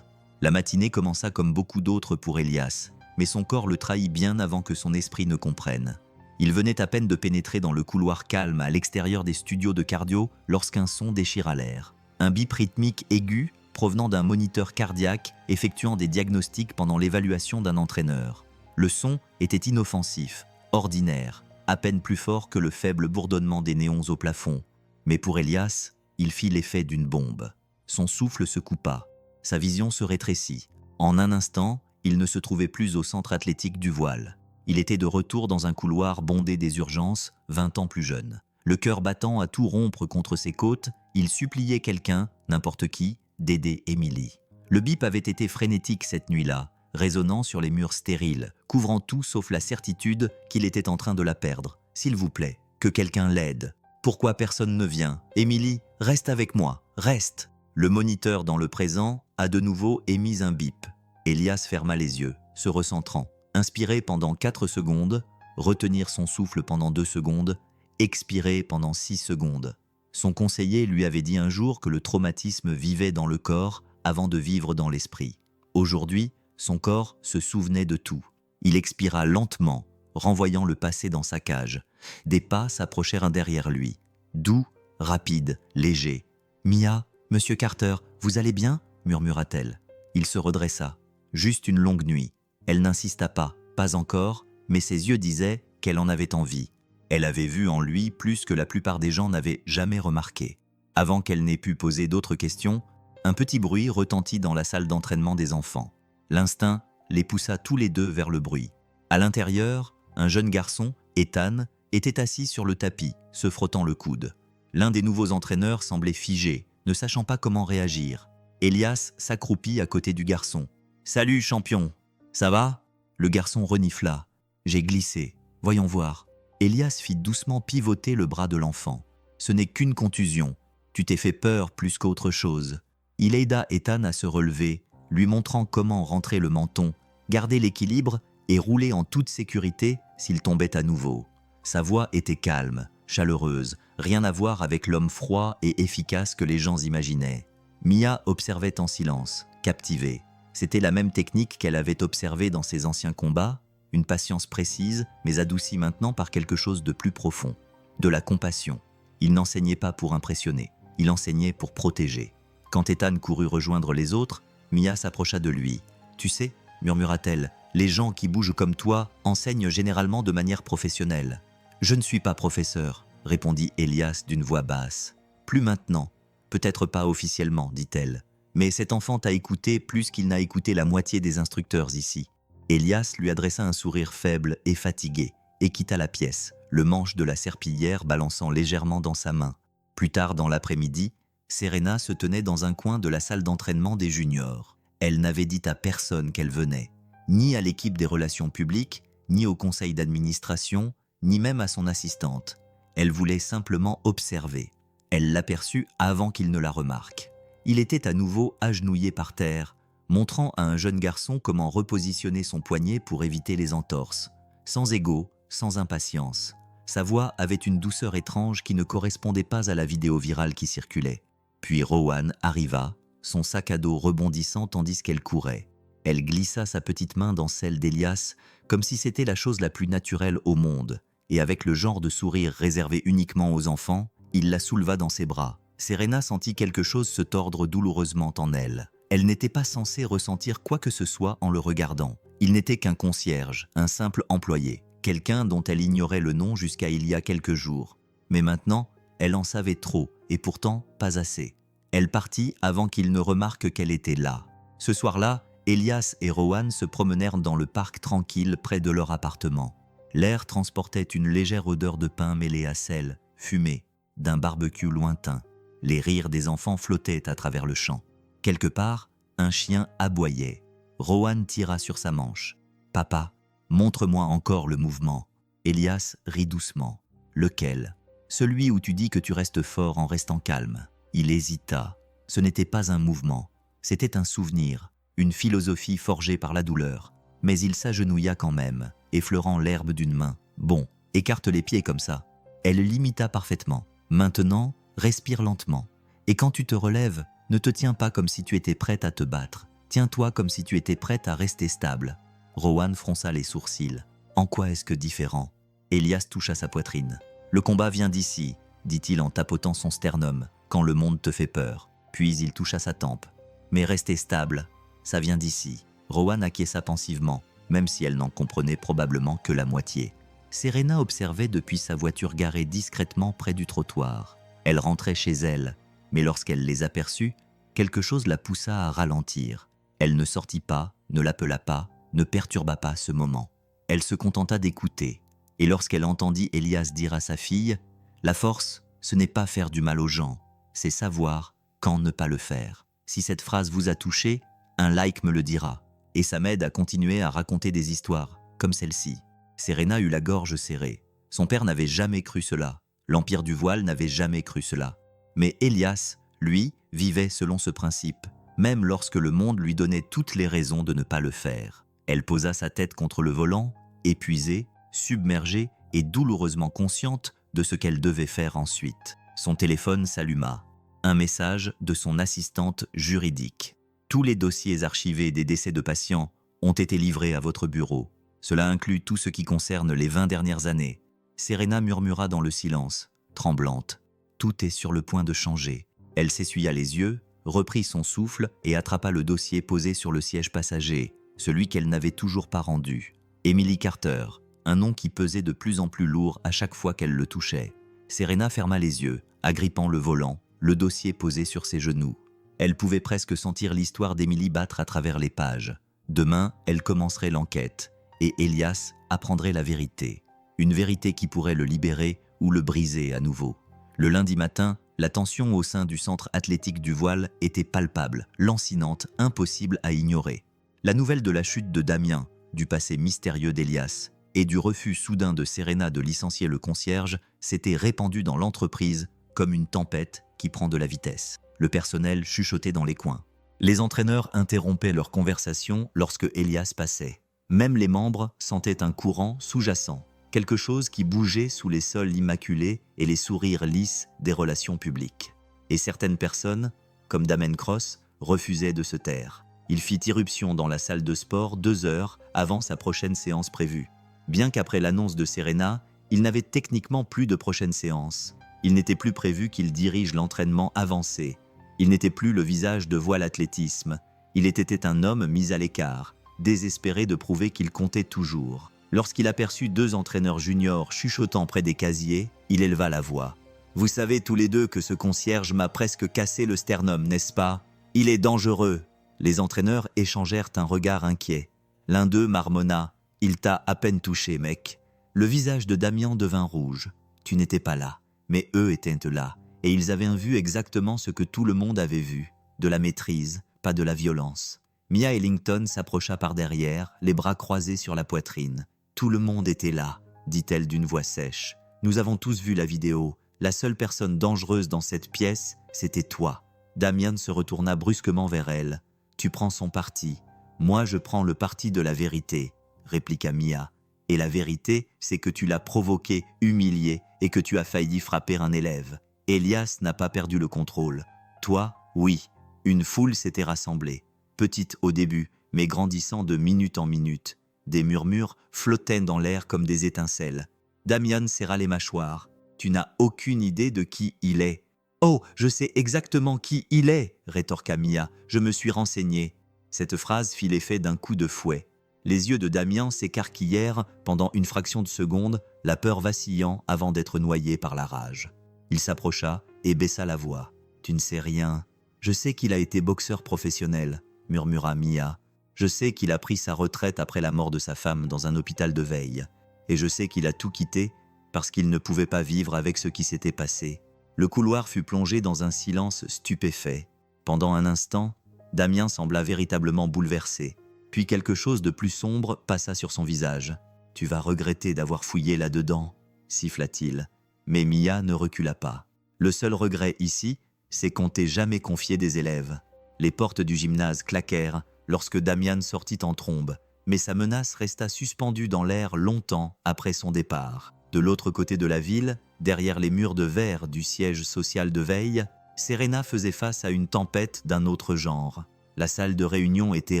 La matinée commença comme beaucoup d'autres pour Elias, mais son corps le trahit bien avant que son esprit ne comprenne. Il venait à peine de pénétrer dans le couloir calme à l'extérieur des studios de cardio lorsqu'un son déchira l'air. Un bip rythmique aigu provenant d'un moniteur cardiaque effectuant des diagnostics pendant l'évaluation d'un entraîneur. Le son était inoffensif, ordinaire, à peine plus fort que le faible bourdonnement des néons au plafond. Mais pour Elias, il fit l'effet d'une bombe. Son souffle se coupa, sa vision se rétrécit. En un instant, il ne se trouvait plus au centre athlétique du voile. Il était de retour dans un couloir bondé des urgences, 20 ans plus jeune. Le cœur battant à tout rompre contre ses côtes, il suppliait quelqu'un, n'importe qui, d'aider Émilie. Le bip avait été frénétique cette nuit-là, résonnant sur les murs stériles, couvrant tout sauf la certitude qu'il était en train de la perdre. « S'il vous plaît, que quelqu'un l'aide. Pourquoi personne ne vient? Émilie, reste avec moi, reste !» Le moniteur dans le présent a de nouveau émis un bip. Elias ferma les yeux, se recentrant. Inspirer pendant 4 secondes, retenir son souffle pendant 2 secondes, expirer pendant 6 secondes. Son conseiller lui avait dit un jour que le traumatisme vivait dans le corps avant de vivre dans l'esprit. Aujourd'hui, son corps se souvenait de tout. Il expira lentement, renvoyant le passé dans sa cage. Des pas s'approchèrent derrière lui. Doux, rapides, légers. « Mia, Monsieur Carter, vous allez bien ?» murmura-t-elle. Il se redressa. Juste une longue nuit. Elle n'insista pas, pas encore, mais ses yeux disaient qu'elle en avait envie. Elle avait vu en lui plus que la plupart des gens n'avaient jamais remarqué. Avant qu'elle n'ait pu poser d'autres questions, un petit bruit retentit dans la salle d'entraînement des enfants. L'instinct les poussa tous les deux vers le bruit. À l'intérieur, un jeune garçon, Ethan, était assis sur le tapis, se frottant le coude. L'un des nouveaux entraîneurs semblait figé, ne sachant pas comment réagir. Elias s'accroupit à côté du garçon. « Salut, champion. Ça va ?» Le garçon renifla. « J'ai glissé. Voyons voir. » Elias fit doucement pivoter le bras de l'enfant. « Ce n'est qu'une contusion. Tu t'es fait peur plus qu'autre chose. » Il aida Ethan à se relever, lui montrant comment rentrer le menton, garder l'équilibre et rouler en toute sécurité s'il tombait à nouveau. Sa voix était calme, chaleureuse, rien à voir avec l'homme froid et efficace que les gens imaginaient. Mia observait en silence, captivée. C'était la même technique qu'elle avait observée dans ses anciens combats, une patience précise, mais adoucie maintenant par quelque chose de plus profond, de la compassion. Il n'enseignait pas pour impressionner, il enseignait pour protéger. Quand Ethan courut rejoindre les autres, Mia s'approcha de lui. « Tu sais, » murmura-t-elle, « les gens qui bougent comme toi enseignent généralement de manière professionnelle. »« Je ne suis pas professeur, » répondit Elias d'une voix basse. « Plus maintenant. Peut-être pas officiellement, dit-elle. Mais cet enfant t'a écouté plus qu'il n'a écouté la moitié des instructeurs ici. » Elias lui adressa un sourire faible et fatigué et quitta la pièce, le manche de la serpillière balançant légèrement dans sa main. Plus tard dans l'après-midi, Serena se tenait dans un coin de la salle d'entraînement des juniors. Elle n'avait dit à personne qu'elle venait, ni à l'équipe des relations publiques, ni au conseil d'administration, ni même à son assistante. Elle voulait simplement observer. Elle l'aperçut avant qu'il ne la remarque. Il était à nouveau agenouillé par terre, montrant à un jeune garçon comment repositionner son poignet pour éviter les entorses. Sans ego, sans impatience. Sa voix avait une douceur étrange qui ne correspondait pas à la vidéo virale qui circulait. Puis Rowan arriva, son sac à dos rebondissant tandis qu'elle courait. Elle glissa sa petite main dans celle d'Elias comme si c'était la chose la plus naturelle au monde, et avec le genre de sourire réservé uniquement aux enfants, il la souleva dans ses bras. Serena sentit quelque chose se tordre douloureusement en elle. Elle n'était pas censée ressentir quoi que ce soit en le regardant. Il n'était qu'un concierge, un simple employé, quelqu'un dont elle ignorait le nom jusqu'à il y a quelques jours. Mais maintenant, elle en savait trop, et pourtant pas assez. Elle partit avant qu'il ne remarque qu'elle était là. Ce soir-là, Elias et Rowan se promenèrent dans le parc tranquille près de leur appartement. L'air transportait une légère odeur de pain mêlée à celle, fumée, d'un barbecue lointain. Les rires des enfants flottaient à travers le champ. Quelque part, un chien aboyait. Rowan tira sur sa manche. « Papa, montre-moi encore le mouvement. » Elias rit doucement. « Lequel ? Celui où tu dis que tu restes fort en restant calme. » Il hésita. Ce n'était pas un mouvement. C'était un souvenir, une philosophie forgée par la douleur. Mais il s'agenouilla quand même, effleurant l'herbe d'une main. « Bon, écarte les pieds comme ça. » Elle l'imita parfaitement. « Maintenant, respire lentement. Et quand tu te relèves, Ne te tiens pas comme si tu étais prête à te battre. Tiens-toi comme si tu étais prête à rester stable. Rowan fronça les sourcils. En quoi est-ce que différent? Elias toucha sa poitrine. Le combat vient d'ici, dit-il en tapotant son sternum, quand le monde te fait peur. Puis il toucha sa tempe. Mais rester stable, ça vient d'ici. Rowan acquiesça pensivement, même si elle n'en comprenait probablement que la moitié. Serena observait depuis sa voiture garée discrètement près du trottoir. Elle rentrait chez elle, mais lorsqu'elle les aperçut, quelque chose la poussa à ralentir. Elle ne sortit pas, ne l'appela pas, ne perturba pas ce moment. Elle se contenta d'écouter, et lorsqu'elle entendit Elias dire à sa fille « La force, ce n'est pas faire du mal aux gens, c'est savoir quand ne pas le faire. Si cette phrase vous a touché, un like me le dira, et ça m'aide à continuer à raconter des histoires, comme celle-ci. » Serena eut la gorge serrée. Son père n'avait jamais cru cela. L'Empire du voile n'avait jamais cru cela. Mais Elias, lui, vivait selon ce principe, même lorsque le monde lui donnait toutes les raisons de ne pas le faire. Elle posa sa tête contre le volant, épuisée, submergée et douloureusement consciente de ce qu'elle devait faire ensuite. Son téléphone s'alluma. Un message de son assistante juridique. Tous les dossiers archivés des décès de patients ont été livrés à votre bureau. Cela inclut tout ce qui concerne les 20 dernières années. Serena murmura dans le silence, tremblante. Tout est sur le point de changer. Elle s'essuya les yeux, reprit son souffle et attrapa le dossier posé sur le siège passager, celui qu'elle n'avait toujours pas rendu. Emily Carter, un nom qui pesait de plus en plus lourd à chaque fois qu'elle le touchait. Serena ferma les yeux, agrippant le volant, le dossier posé sur ses genoux. Elle pouvait presque sentir l'histoire d'Emily battre à travers les pages. Demain, elle commencerait l'enquête, et Elias apprendrait la vérité. Une vérité qui pourrait le libérer ou le briser à nouveau. Le lundi matin, la tension au sein du centre athlétique du voile était palpable, lancinante, impossible à ignorer. La nouvelle de la chute de Damien, du passé mystérieux d'Elias et du refus soudain de Serena de licencier le concierge s'était répandue dans l'entreprise comme une tempête qui prend de la vitesse. Le personnel chuchotait dans les coins. Les entraîneurs interrompaient leur conversation lorsque Elias passait. Même les membres sentaient un courant sous-jacent, quelque chose qui bougeait sous les sols immaculés et les sourires lisses des relations publiques. Et certaines personnes, comme Damien Cross, refusaient de se taire. Il fit irruption dans la salle de sport 2 heures avant sa prochaine séance prévue. Bien qu'après l'annonce de Serena, il n'avait techniquement plus de prochaine séance. Il n'était plus prévu qu'il dirige l'entraînement avancé. Il n'était plus le visage de voile athlétisme. Il était un homme mis à l'écart, désespéré de prouver qu'il comptait toujours. Lorsqu'il aperçut 2 entraîneurs juniors chuchotant près des casiers, il éleva la voix. « Vous savez tous les deux que ce concierge m'a presque cassé le sternum, n'est-ce pas? Il est dangereux. » Les entraîneurs échangèrent un regard inquiet. L'un d'eux marmonna. « Il t'a à peine touché, mec. » Le visage de Damien devint rouge. Tu n'étais pas là, mais eux étaient là, et ils avaient vu exactement ce que tout le monde avait vu. De la maîtrise, pas de la violence. Mia Ellington s'approcha par derrière, les bras croisés sur la poitrine. « Tout le monde était là, » dit-elle d'une voix sèche. « Nous avons tous vu la vidéo. La seule personne dangereuse dans cette pièce, c'était toi. » Damien se retourna brusquement vers elle. « Tu prends son parti. Moi, je prends le parti de la vérité, » répliqua Mia. « Et la vérité, c'est que tu l'as provoqué, humilié, et que tu as failli frapper un élève. Elias n'a pas perdu le contrôle. Toi, oui. » Une foule s'était rassemblée. Petite au début, mais grandissant de minute en minute. Des murmures flottaient dans l'air comme des étincelles. Damien serra les mâchoires. « Tu n'as aucune idée de qui il est. »« Oh, je sais exactement qui il est !» rétorqua Mia. « Je me suis renseignée. » Cette phrase fit l'effet d'un coup de fouet. Les yeux de Damien s'écarquillèrent pendant une fraction de seconde, la peur vacillant avant d'être noyée par la rage. Il s'approcha et baissa la voix. « Tu ne sais rien. Je sais qu'il a été boxeur professionnel. » murmura Mia. « Je sais qu'il a pris sa retraite après la mort de sa femme dans un hôpital de veille. Et je sais qu'il a tout quitté parce qu'il ne pouvait pas vivre avec ce qui s'était passé. » Le couloir fut plongé dans un silence stupéfait. Pendant un instant, Damien sembla véritablement bouleversé. Puis quelque chose de plus sombre passa sur son visage. « Tu vas regretter d'avoir fouillé là-dedans, » siffla-t-il. Mais Mia ne recula pas. « Le seul regret ici, c'est qu'on t'ait jamais confié des élèves. » Les portes du gymnase claquèrent lorsque Damien sortit en trombe, mais sa menace resta suspendue dans l'air longtemps après son départ. De l'autre côté de la ville, derrière les murs de verre du siège social de veille, Serena faisait face à une tempête d'un autre genre. La salle de réunion était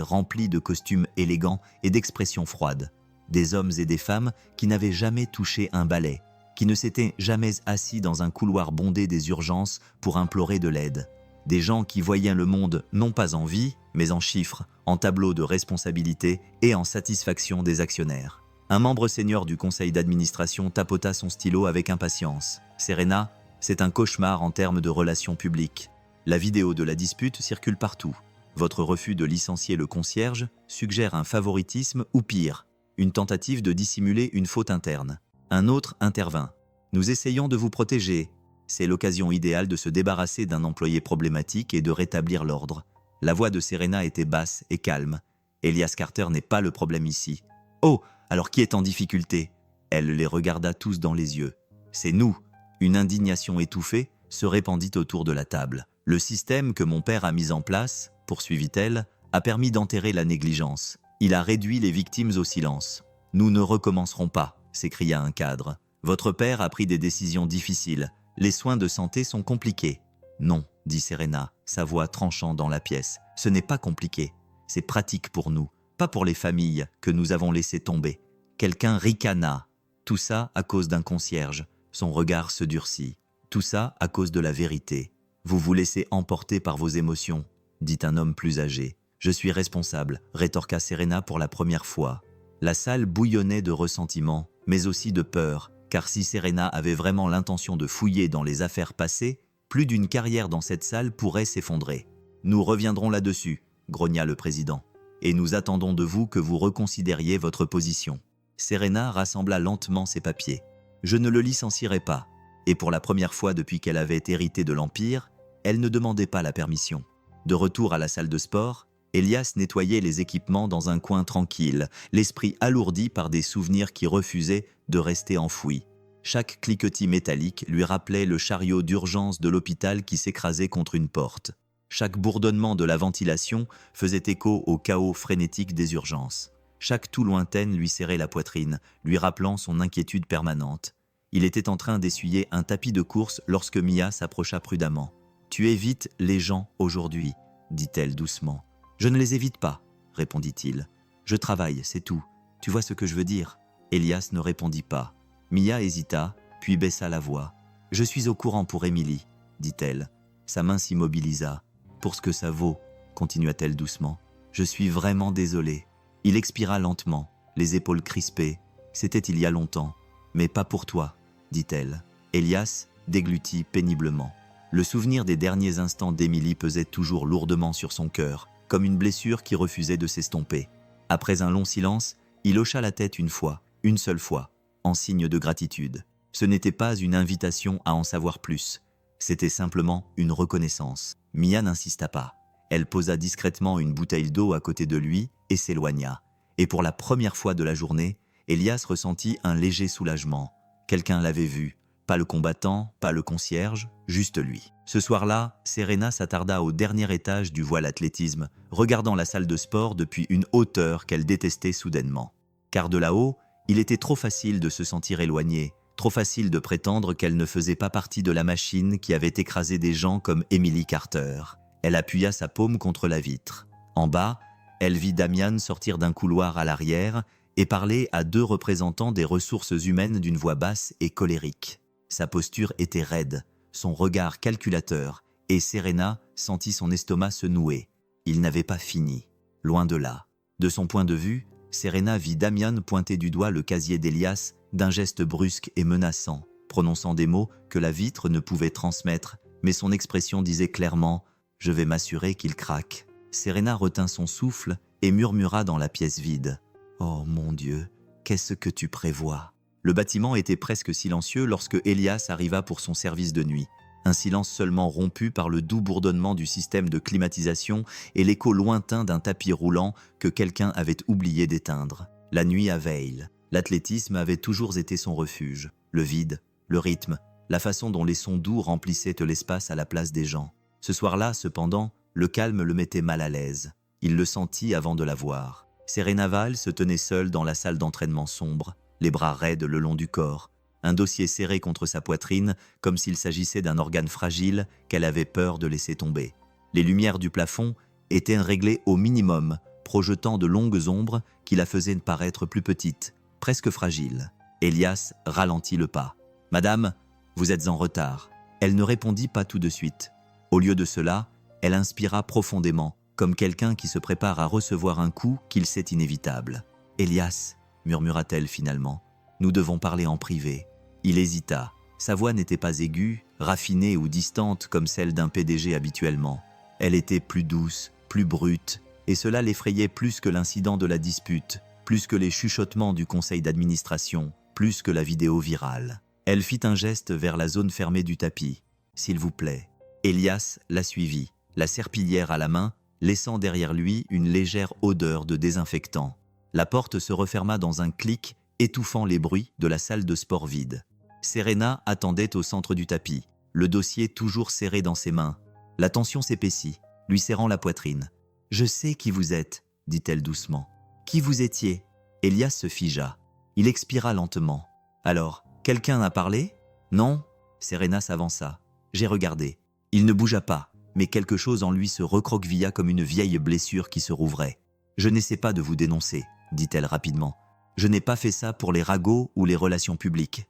remplie de costumes élégants et d'expressions froides. Des hommes et des femmes qui n'avaient jamais touché un balai, qui ne s'étaient jamais assis dans un couloir bondé des urgences pour implorer de l'aide. Des gens qui voyaient le monde non pas en vie, mais en chiffres, en tableaux de responsabilité et en satisfaction des actionnaires. Un membre senior du conseil d'administration tapota son stylo avec impatience. « Serena, c'est un cauchemar en termes de relations publiques. La vidéo de la dispute circule partout. Votre refus de licencier le concierge suggère un favoritisme ou pire, une tentative de dissimuler une faute interne. » Un autre intervint. « Nous essayons de vous protéger. C'est l'occasion idéale de se débarrasser d'un employé problématique et de rétablir l'ordre. » La voix de Serena était basse et calme. « Elias Carter n'est pas le problème ici. »« Oh, alors qui est en difficulté ?» Elle les regarda tous dans les yeux. « C'est nous !» Une indignation étouffée se répandit autour de la table. « Le système que mon père a mis en place, poursuivit-elle, a permis d'enterrer la négligence. Il a réduit les victimes au silence. Nous ne recommencerons pas, s'écria un cadre. Votre père a pris des décisions difficiles. Les soins de santé sont compliqués. Non, dit Serena, sa voix tranchant dans la pièce. Ce n'est pas compliqué. C'est pratique pour nous, pas pour les familles que nous avons laissées tomber. Quelqu'un ricana. Tout ça à cause d'un concierge. Son regard se durcit. Tout ça à cause de la vérité. Vous vous laissez emporter par vos émotions, dit un homme plus âgé. Je suis responsable, rétorqua Serena pour la première fois. La salle bouillonnait de ressentiment, mais aussi de peur, car si Serena avait vraiment l'intention de fouiller dans les affaires passées, plus d'une carrière dans cette salle pourrait s'effondrer. Nous reviendrons là-dessus, grogna le président, et nous attendons de vous que vous reconsidériez votre position. Serena rassembla lentement ses papiers. Je ne le licencierai pas, et pour la première fois depuis qu'elle avait hérité de l'Empire, elle ne demandait pas la permission. De retour à la salle de sport, Elias nettoyait les équipements dans un coin tranquille, l'esprit alourdi par des souvenirs qui refusaient de rester enfouis. Chaque cliquetis métallique lui rappelait le chariot d'urgence de l'hôpital qui s'écrasait contre une porte. Chaque bourdonnement de la ventilation faisait écho au chaos frénétique des urgences. Chaque toux lointaine lui serrait la poitrine, lui rappelant son inquiétude permanente. Il était en train d'essuyer un tapis de course lorsque Mia s'approcha prudemment. « Tu évites les gens aujourd'hui, » dit-elle doucement. « Je ne les évite pas, » répondit-il. « Je travaille, c'est tout. Tu vois ce que je veux dire ?» Elias ne répondit pas. Mia hésita, puis baissa la voix. « Je suis au courant pour Émilie, » dit-elle. Sa main s'immobilisa. « Pour ce que ça vaut, » continua-t-elle doucement. « Je suis vraiment désolée. » Il expira lentement, les épaules crispées. « C'était il y a longtemps, mais pas pour toi, » dit-elle. Elias déglutit péniblement. Le souvenir des derniers instants d'Émilie pesait toujours lourdement sur son cœur, comme une blessure qui refusait de s'estomper. Après un long silence, il hocha la tête une seule fois, en signe de gratitude. Ce n'était pas une invitation à en savoir plus, c'était simplement une reconnaissance. Mia n'insista pas. Elle posa discrètement une bouteille d'eau à côté de lui et s'éloigna. Et pour la première fois de la journée, Elias ressentit un léger soulagement. Quelqu'un l'avait vu. Pas le combattant, pas le concierge, juste lui. Ce soir-là, Serena s'attarda au dernier étage du voile athlétisme, regardant la salle de sport depuis une hauteur qu'elle détestait soudainement. Car de là-haut, il était trop facile de se sentir éloigné, trop facile de prétendre qu'elle ne faisait pas partie de la machine qui avait écrasé des gens comme Emily Carter. Elle appuya sa paume contre la vitre. En bas, elle vit Damian sortir d'un couloir à l'arrière et parler à deux représentants des ressources humaines d'une voix basse et colérique. Sa posture était raide, son regard calculateur, et Serena sentit son estomac se nouer. Il n'avait pas fini, loin de là. De son point de vue, Serena vit Damian pointer du doigt le casier d'Elias d'un geste brusque et menaçant, prononçant des mots que la vitre ne pouvait transmettre, mais son expression disait clairement « Je vais m'assurer qu'il craque ». Serena retint son souffle et murmura dans la pièce vide « Oh mon Dieu, qu'est-ce que tu prévois ?» Le bâtiment était presque silencieux lorsque Elias arriva pour son service de nuit. Un silence seulement rompu par le doux bourdonnement du système de climatisation et l'écho lointain d'un tapis roulant que quelqu'un avait oublié d'éteindre. La nuit à Veil. L'athlétisme avait toujours été son refuge. Le vide, le rythme, la façon dont les sons doux remplissaient l'espace à la place des gens. Ce soir-là, cependant, le calme le mettait mal à l'aise. Il le sentit avant de la voir. Serena Vall se tenait seule dans la salle d'entraînement sombre, les bras raides le long du corps, un dossier serré contre sa poitrine, comme s'il s'agissait d'un organe fragile qu'elle avait peur de laisser tomber. Les lumières du plafond étaient réglées au minimum, projetant de longues ombres qui la faisaient paraître plus petite, presque fragile. Elias ralentit le pas. « Madame, vous êtes en retard. » Elle ne répondit pas tout de suite. Au lieu de cela, elle inspira profondément, comme quelqu'un qui se prépare à recevoir un coup qu'il sait inévitable. « Elias, » murmura-t-elle finalement, « nous devons parler en privé. » Il hésita. Sa voix n'était pas aiguë, raffinée ou distante comme celle d'un PDG habituellement. Elle était plus douce, plus brute, et cela l'effrayait plus que l'incident de la dispute, plus que les chuchotements du conseil d'administration, plus que la vidéo virale. Elle fit un geste vers la zone fermée du tapis. « S'il vous plaît. » Elias la suivit, la serpillière à la main, laissant derrière lui une légère odeur de désinfectant. La porte se referma dans un clic, étouffant les bruits de la salle de sport vide. Serena attendait au centre du tapis, le dossier toujours serré dans ses mains. La tension s'épaissit, lui serrant la poitrine. « Je sais qui vous êtes, » dit-elle doucement. « Qui vous étiez ?» Elias se figea. Il expira lentement. « Alors, quelqu'un a parlé ?»« Non. » Serena s'avança. « J'ai regardé. » Il ne bougea pas, mais quelque chose en lui se recroquevilla comme une vieille blessure qui se rouvrait. « Je n'essaie pas de vous dénoncer, » dit-elle rapidement. « Je n'ai pas fait ça pour les ragots ou les relations publiques.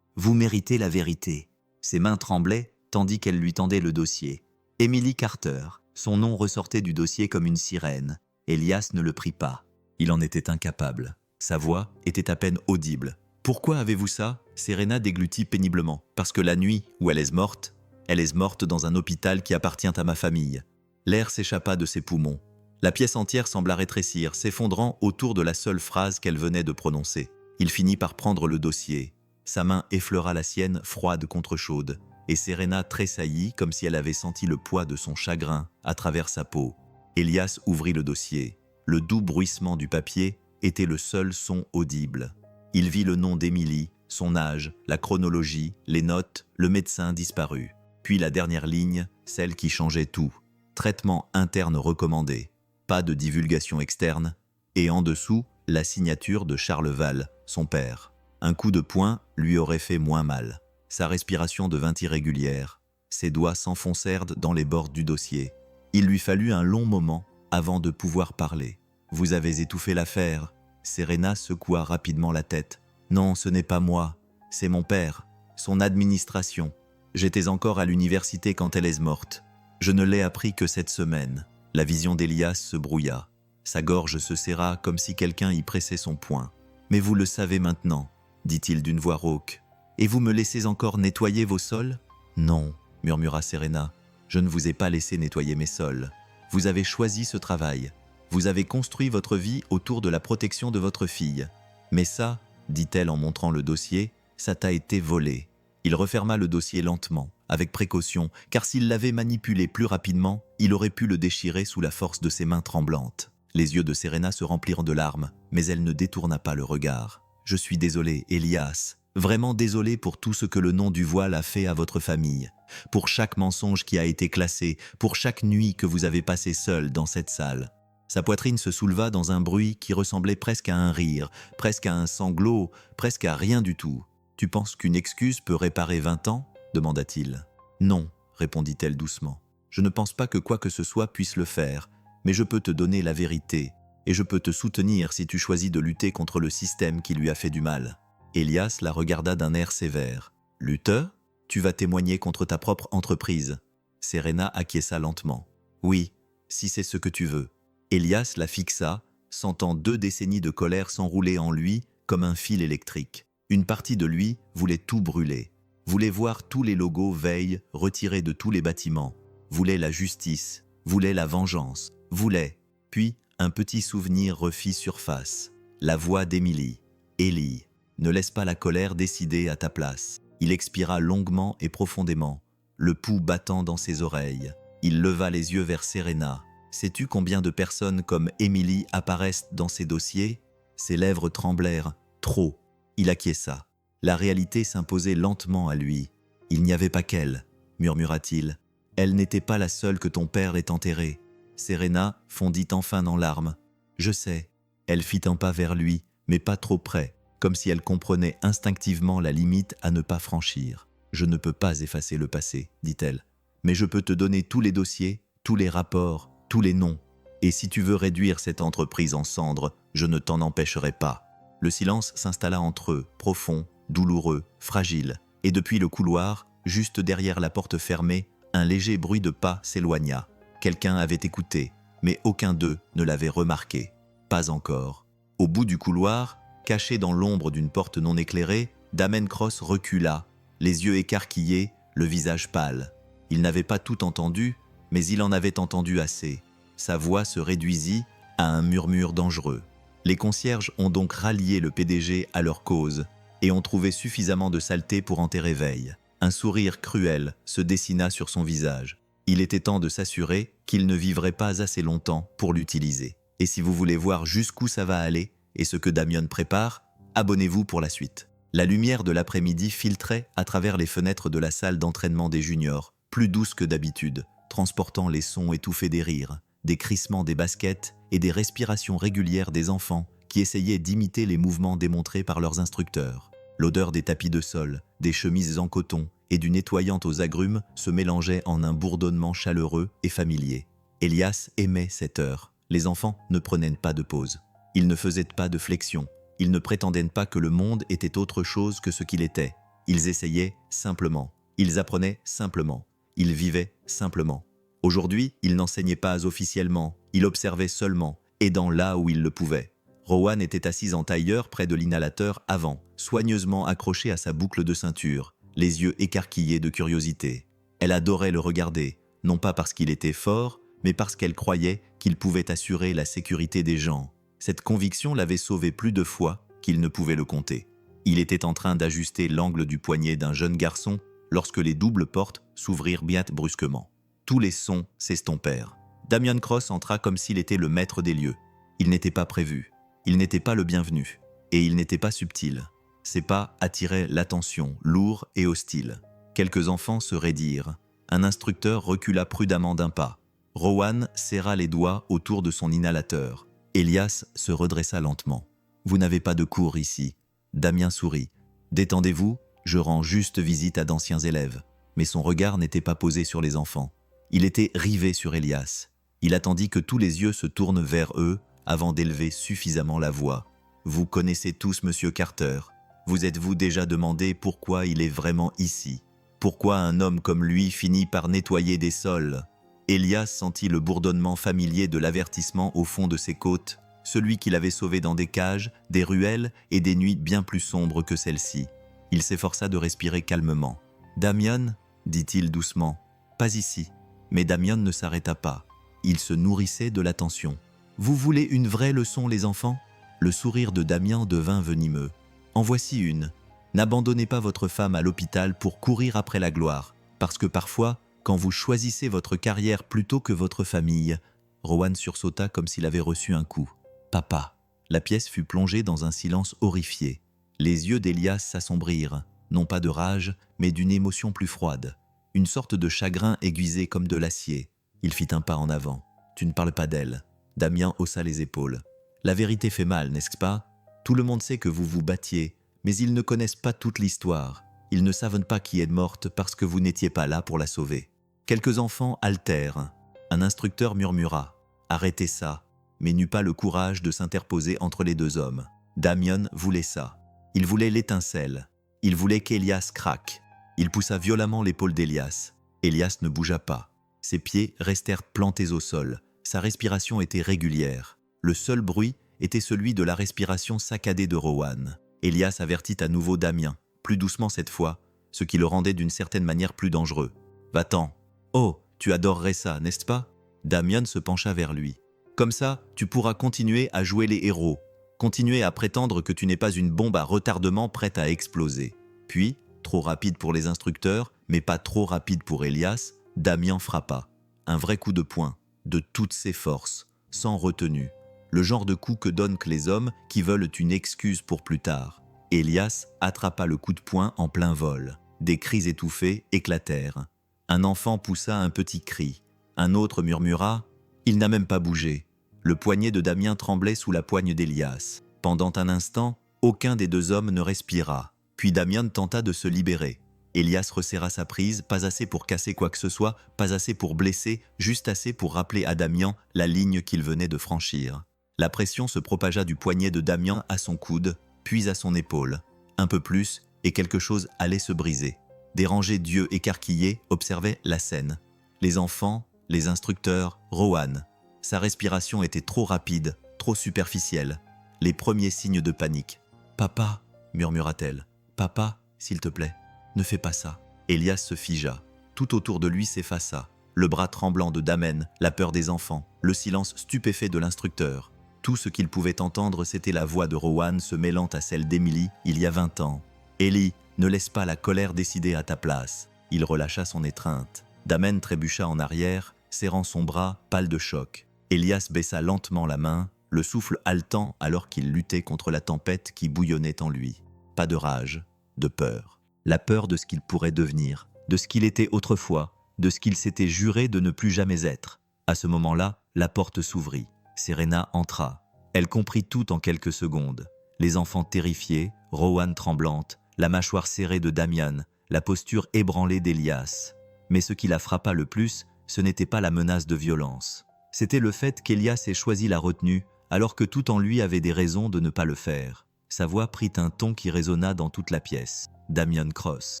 Vous méritez la vérité. » Ses mains tremblaient, tandis qu'elle lui tendait le dossier. Emily Carter. Son nom ressortait du dossier comme une sirène. Elias ne le prit pas. Il en était incapable. Sa voix était à peine audible. « Pourquoi avez-vous ça ?» Serena déglutit péniblement. « Parce que la nuit où elle est morte dans un hôpital qui appartient à ma famille. » L'air s'échappa de ses poumons. La pièce entière sembla rétrécir, s'effondrant autour de la seule phrase qu'elle venait de prononcer. Il finit par prendre le dossier. Sa main effleura la sienne, froide contre chaude, et Serena tressaillit comme si elle avait senti le poids de son chagrin à travers sa peau. Elias ouvrit le dossier. Le doux bruissement du papier était le seul son audible. Il vit le nom d'Emily, son âge, la chronologie, les notes, le médecin disparu. Puis la dernière ligne, celle qui changeait tout. Traitement interne recommandé. Pas de divulgation externe. Et en dessous, la signature de Charles Val, son père. Un coup de poing lui aurait fait moins mal. Sa respiration devint irrégulière. Ses doigts s'enfoncèrent dans les bords du dossier. Il lui fallut un long moment avant de pouvoir parler. « Vous avez étouffé l'affaire. » Serena secoua rapidement la tête. « Non, ce n'est pas moi. C'est mon père. Son administration. J'étais encore à l'université quand elle est morte. Je ne l'ai appris que cette semaine. » La vision d'Elias se brouilla. Sa gorge se serra comme si quelqu'un y pressait son poing. « Mais vous le savez maintenant, » dit-il d'une voix rauque. « Et vous me laissez encore nettoyer vos sols ?»« Non, » murmura Serena. « Je ne vous ai pas laissé nettoyer mes sols. Vous avez choisi ce travail. Vous avez construit votre vie autour de la protection de votre fille. Mais ça, dit-elle en montrant le dossier, ça t'a été volé. » Il referma le dossier lentement, avec précaution, car s'il l'avait manipulé plus rapidement, il aurait pu le déchirer sous la force de ses mains tremblantes. Les yeux de Serena se remplirent de larmes, mais elle ne détourna pas le regard. « Je suis désolé, Elias, vraiment désolé pour tout ce que le nom du voile a fait à votre famille, pour chaque mensonge qui a été classé, pour chaque nuit que vous avez passée seule dans cette salle. » Sa poitrine se souleva dans un bruit qui ressemblait presque à un rire, presque à un sanglot, presque à rien du tout. « Tu penses qu'une excuse peut réparer 20 ans ?» demanda-t-il. « Non, » répondit-elle doucement. « Je ne pense pas que quoi que ce soit puisse le faire, mais je peux te donner la vérité, et je peux te soutenir si tu choisis de lutter contre le système qui lui a fait du mal. » Elias la regarda d'un air sévère. « Lutteur ? Tu vas témoigner contre ta propre entreprise. » Serena acquiesça lentement. « Oui, si c'est ce que tu veux. » Elias la fixa, sentant 2 décennies de colère s'enrouler en lui comme un fil électrique. Une partie de lui voulait tout brûler, voulait voir tous les logos veille retirés de tous les bâtiments, voulait la justice, voulait la vengeance, voulait. Puis un petit souvenir refit surface. La voix d'Emily. « Ellie, ne laisse pas la colère décider à ta place. » Il expira longuement et profondément, le pouls battant dans ses oreilles. Il leva les yeux vers Serena. « Sais-tu combien de personnes comme Emily apparaissent dans ces dossiers ?» Ses lèvres tremblèrent. Trop. Il acquiesça. La réalité s'imposait lentement à lui. « Il n'y avait pas qu'elle, » murmura-t-il. « Elle n'était pas la seule que ton père ait enterrée. » Serena fondit enfin en larmes. « Je sais. » Elle fit un pas vers lui, mais pas trop près, comme si elle comprenait instinctivement la limite à ne pas franchir. « Je ne peux pas effacer le passé, dit-elle, mais je peux te donner tous les dossiers, tous les rapports, tous les noms. Et si tu veux réduire cette entreprise en cendres, je ne t'en empêcherai pas. » Le silence s'installa entre eux, profond, douloureux, fragile, et depuis le couloir, juste derrière la porte fermée, un léger bruit de pas s'éloigna. Quelqu'un avait écouté, mais aucun d'eux ne l'avait remarqué. Pas encore. Au bout du couloir, caché dans l'ombre d'une porte non éclairée, Damien Cross recula, les yeux écarquillés, le visage pâle. Il n'avait pas tout entendu, mais il en avait entendu assez. Sa voix se réduisit à un murmure dangereux. Les concierges ont donc rallié le PDG à leur cause et ont trouvé suffisamment de saleté pour enterrer Veil. Un sourire cruel se dessina sur son visage. Il était temps de s'assurer qu'il ne vivrait pas assez longtemps pour l'utiliser. Et si vous voulez voir jusqu'où ça va aller et ce que Damien prépare, abonnez-vous pour la suite. La lumière de l'après-midi filtrait à travers les fenêtres de la salle d'entraînement des juniors, plus douce que d'habitude, transportant les sons étouffés des rires, des crissements des baskets et des respirations régulières des enfants qui essayaient d'imiter les mouvements démontrés par leurs instructeurs. L'odeur des tapis de sol, des chemises en coton et du nettoyant aux agrumes se mélangeait en un bourdonnement chaleureux et familier. Elias aimait cette heure. Les enfants ne prenaient pas de pause. Ils ne faisaient pas de flexion. Ils ne prétendaient pas que le monde était autre chose que ce qu'il était. Ils essayaient simplement. Ils apprenaient simplement. Ils vivaient simplement. Aujourd'hui, il n'enseignait pas officiellement. Il observait seulement, aidant là où il le pouvait. Rowan était assise en tailleur près de l'inhalateur avant, soigneusement accroché à sa boucle de ceinture, les yeux écarquillés de curiosité. Elle adorait le regarder, non pas parce qu'il était fort, mais parce qu'elle croyait qu'il pouvait assurer la sécurité des gens. Cette conviction l'avait sauvé plus de fois qu'il ne pouvait le compter. Il était en train d'ajuster l'angle du poignet d'un jeune garçon lorsque les doubles portes s'ouvrirent bien brusquement. Tous les sons s'estompèrent. Damien Cross entra comme s'il était le maître des lieux. Il n'était pas prévu. Il n'était pas le bienvenu. Et il n'était pas subtil. Ses pas attiraient l'attention, lourd et hostile. Quelques enfants se raidirent. Un instructeur recula prudemment d'un pas. Rowan serra les doigts autour de son inhalateur. Elias se redressa lentement. « Vous n'avez pas de cours ici. » Damien sourit. « Détendez-vous, je rends juste visite à d'anciens élèves. » Mais son regard n'était pas posé sur les enfants. Il était rivé sur Elias. Il attendit que tous les yeux se tournent vers eux avant d'élever suffisamment la voix. « Vous connaissez tous Monsieur Carter. Vous êtes-vous déjà demandé pourquoi il est vraiment ici? Pourquoi un homme comme lui finit par nettoyer des sols ?» Elias sentit le bourdonnement familier de l'avertissement au fond de ses côtes, celui qu'il avait sauvé dans des cages, des ruelles et des nuits bien plus sombres que celle-ci. Il s'efforça de respirer calmement. « Damien ?» dit-il doucement. « Pas ici. » Mais Damien ne s'arrêta pas. Il se nourrissait de l'attention. « Vous voulez une vraie leçon, les enfants ?» Le sourire de Damien devint venimeux. « En voici une. N'abandonnez pas votre femme à l'hôpital pour courir après la gloire, parce que parfois, quand vous choisissez votre carrière plutôt que votre famille… » Rowan sursauta comme s'il avait reçu un coup. « Papa !» La pièce fut plongée dans un silence horrifié. Les yeux d'Elias s'assombrirent, non pas de rage, mais d'une émotion plus froide. Une sorte de chagrin aiguisé comme de l'acier. Il fit un pas en avant. « Tu ne parles pas d'elle. » Damien haussa les épaules. « La vérité fait mal, n'est-ce pas? Tout le monde sait que vous vous battiez, mais ils ne connaissent pas toute l'histoire. Ils ne savent pas qui est morte parce que vous n'étiez pas là pour la sauver. » Quelques enfants haltèrent. Un instructeur murmura « Arrêtez ça !» mais n'eut pas le courage de s'interposer entre les deux hommes. Damien voulait ça. Il voulait l'étincelle. Il voulait qu'Elias craque. Il poussa violemment l'épaule d'Elias. Elias ne bougea pas. Ses pieds restèrent plantés au sol. Sa respiration était régulière. Le seul bruit était celui de la respiration saccadée de Rowan. Elias avertit à nouveau Damien, plus doucement cette fois, ce qui le rendait d'une certaine manière plus dangereux. « Va-t'en. Oh, tu adorerais ça, n'est-ce pas ?» Damien se pencha vers lui. « Comme ça, tu pourras continuer à jouer les héros, continuer à prétendre que tu n'es pas une bombe à retardement prête à exploser. » Puis, trop rapide pour les instructeurs, mais pas trop rapide pour Elias, Damien frappa. Un vrai coup de poing, de toutes ses forces, sans retenue. Le genre de coup que donnent les hommes qui veulent une excuse pour plus tard. Elias attrapa le coup de poing en plein vol. Des cris étouffés éclatèrent. Un enfant poussa un petit cri. Un autre murmura « Il n'a même pas bougé ». Le poignet de Damien tremblait sous la poigne d'Elias. Pendant un instant, Aucun des deux hommes ne respira. Puis Damian tenta de se libérer. Elias resserra sa prise, pas assez pour casser quoi que ce soit, pas assez pour blesser, juste assez pour rappeler à Damian la ligne qu'il venait de franchir. La pression se propagea du poignet de Damian à son coude, puis à son épaule. Un peu plus, et quelque chose allait se briser. Des rangées d'yeux écarquillés observaient la scène. Les enfants, les instructeurs, Rowan. Sa respiration était trop rapide, trop superficielle. Les premiers signes de panique. « Papa » murmura-t-elle. « Papa, s'il te plaît, ne fais pas ça. » Elias se figea. Tout autour de lui s'effaça. Le bras tremblant de Damen, la peur des enfants, le silence stupéfait de l'instructeur. Tout ce qu'il pouvait entendre, c'était la voix de Rowan se mêlant à celle d'Emily il y a 20 ans. « Ellie, ne laisse pas la colère décider à ta place. » Il relâcha son étreinte. Damen trébucha en arrière, serrant son bras, pâle de choc. Elias baissa lentement la main, le souffle haletant alors qu'il luttait contre la tempête qui bouillonnait en lui. Pas de rage, de peur. La peur de ce qu'il pourrait devenir, de ce qu'il était autrefois, de ce qu'il s'était juré de ne plus jamais être. À ce moment-là, la porte s'ouvrit. Serena entra. Elle comprit tout en quelques secondes. Les enfants terrifiés, Rowan tremblante, la mâchoire serrée de Damian, la posture ébranlée d'Elias. Mais ce qui la frappa le plus, ce n'était pas la menace de violence. C'était le fait qu'Elias ait choisi la retenue, alors que tout en lui avait des raisons de ne pas le faire. Sa voix prit un ton qui résonna dans toute la pièce. « Damian Cross. »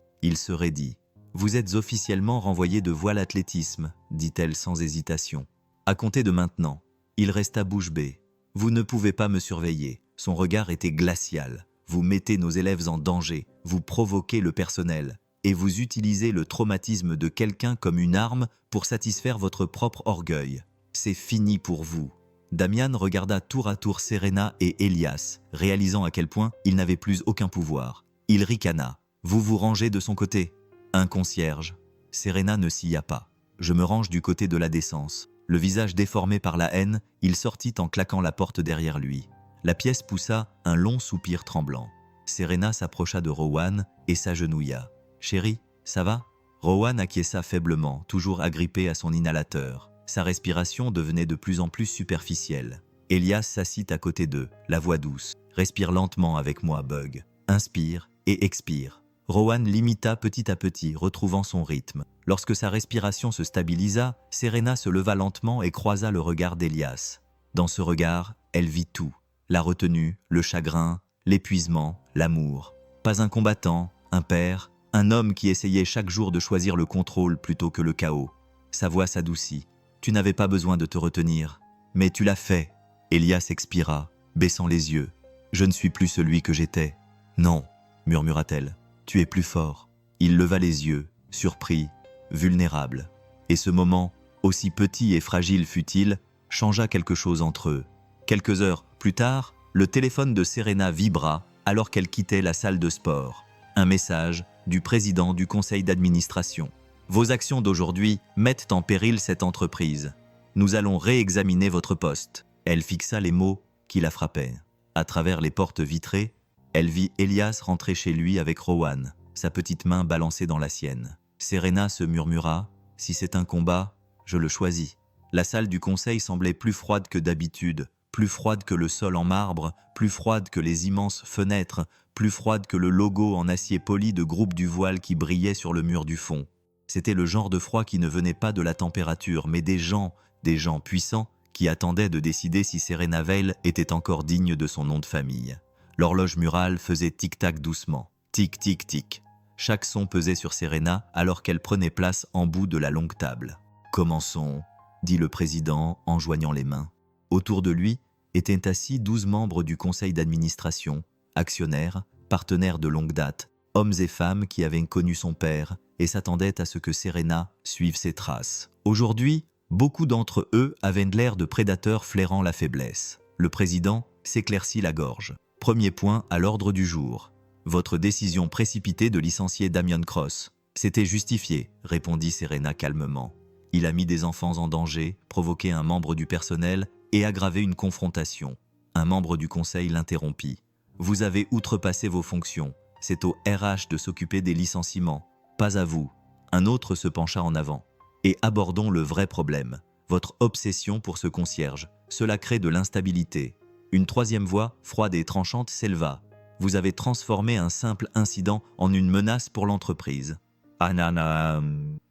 Il se raidit. « Vous êtes officiellement renvoyé de voile athlétisme, » dit-elle sans hésitation. « À compter de maintenant. » Il resta bouche bée. « Vous ne pouvez pas me surveiller. » Son regard était glacial. « Vous mettez nos élèves en danger, vous provoquez le personnel, et vous utilisez le traumatisme de quelqu'un comme une arme pour satisfaire votre propre orgueil. C'est fini pour vous. » Damian regarda tour à tour Serena et Elias, réalisant à quel point il n'avait plus aucun pouvoir. Il ricana. « Vous vous rangez de son côté. » Un concierge. Serena ne s'y a pas. « Je me range du côté de la décence. » Le visage déformé par la haine, il sortit en claquant la porte derrière lui. La pièce poussa un long soupir tremblant. Serena s'approcha de Rowan et s'agenouilla. « Chérie, ça va ?» Rowan acquiesça faiblement, toujours agrippé à son inhalateur. Sa respiration devenait de plus en plus superficielle. Elias s'assit à côté d'eux, la voix douce. « Respire lentement avec moi, Bug. Inspire et expire. » Rowan l'imita petit à petit, retrouvant son rythme. Lorsque sa respiration se stabilisa, Serena se leva lentement et croisa le regard d'Elias. Dans ce regard, elle vit tout. La retenue, le chagrin, l'épuisement, l'amour. Pas un combattant, un père, un homme qui essayait chaque jour de choisir le contrôle plutôt que le chaos. Sa voix s'adoucit. « Tu n'avais pas besoin de te retenir. Mais tu l'as fait. » Elias expira, baissant les yeux. « Je ne suis plus celui que j'étais. »« Non, » murmura-t-elle. « Tu es plus fort. » Il leva les yeux, surpris, vulnérable. Et ce moment, aussi petit et fragile fut-il, changea quelque chose entre eux. Quelques heures plus tard, le téléphone de Serena vibra alors qu'elle quittait la salle de sport. Un message du président du conseil d'administration. « Vos actions d'aujourd'hui mettent en péril cette entreprise. Nous allons réexaminer votre poste. » Elle fixa les mots qui la frappaient. À travers les portes vitrées, elle vit Elias rentrer chez lui avec Rowan, sa petite main balancée dans la sienne. Serena se murmura « Si c'est un combat, je le choisis. » La salle du conseil semblait plus froide que d'habitude, plus froide que le sol en marbre, plus froide que les immenses fenêtres, plus froide que le logo en acier poli de groupe du voile qui brillait sur le mur du fond. C'était le genre de froid qui ne venait pas de la température, mais des gens puissants qui attendaient de décider si Serena Vale était encore digne de son nom de famille. L'horloge murale faisait tic-tac doucement, tic-tic-tic. Chaque son pesait sur Serena alors qu'elle prenait place en bout de la longue table. « Commençons », dit le président en joignant les mains. Autour de lui étaient assis 12 membres du conseil d'administration, actionnaires, partenaires de longue date, hommes et femmes qui avaient connu son père et s'attendaient à ce que Serena suive ses traces. Aujourd'hui, beaucoup d'entre eux avaient l'air de prédateurs flairant la faiblesse. Le président s'éclaircit la gorge. Premier point à l'ordre du jour. Votre décision précipitée de licencier Damian Cross. C'était justifié, répondit Serena calmement. Il a mis des enfants en danger, provoqué un membre du personnel et aggravé une confrontation. Un membre du conseil l'interrompit. Vous avez outrepassé vos fonctions. C'est au RH de s'occuper des licenciements. Pas à vous. Un autre se pencha en avant. Et abordons le vrai problème. Votre obsession pour ce concierge. Cela crée de l'instabilité. Une troisième voix, froide et tranchante, s'éleva. Vous avez transformé un simple incident en une menace pour l'entreprise. Anana.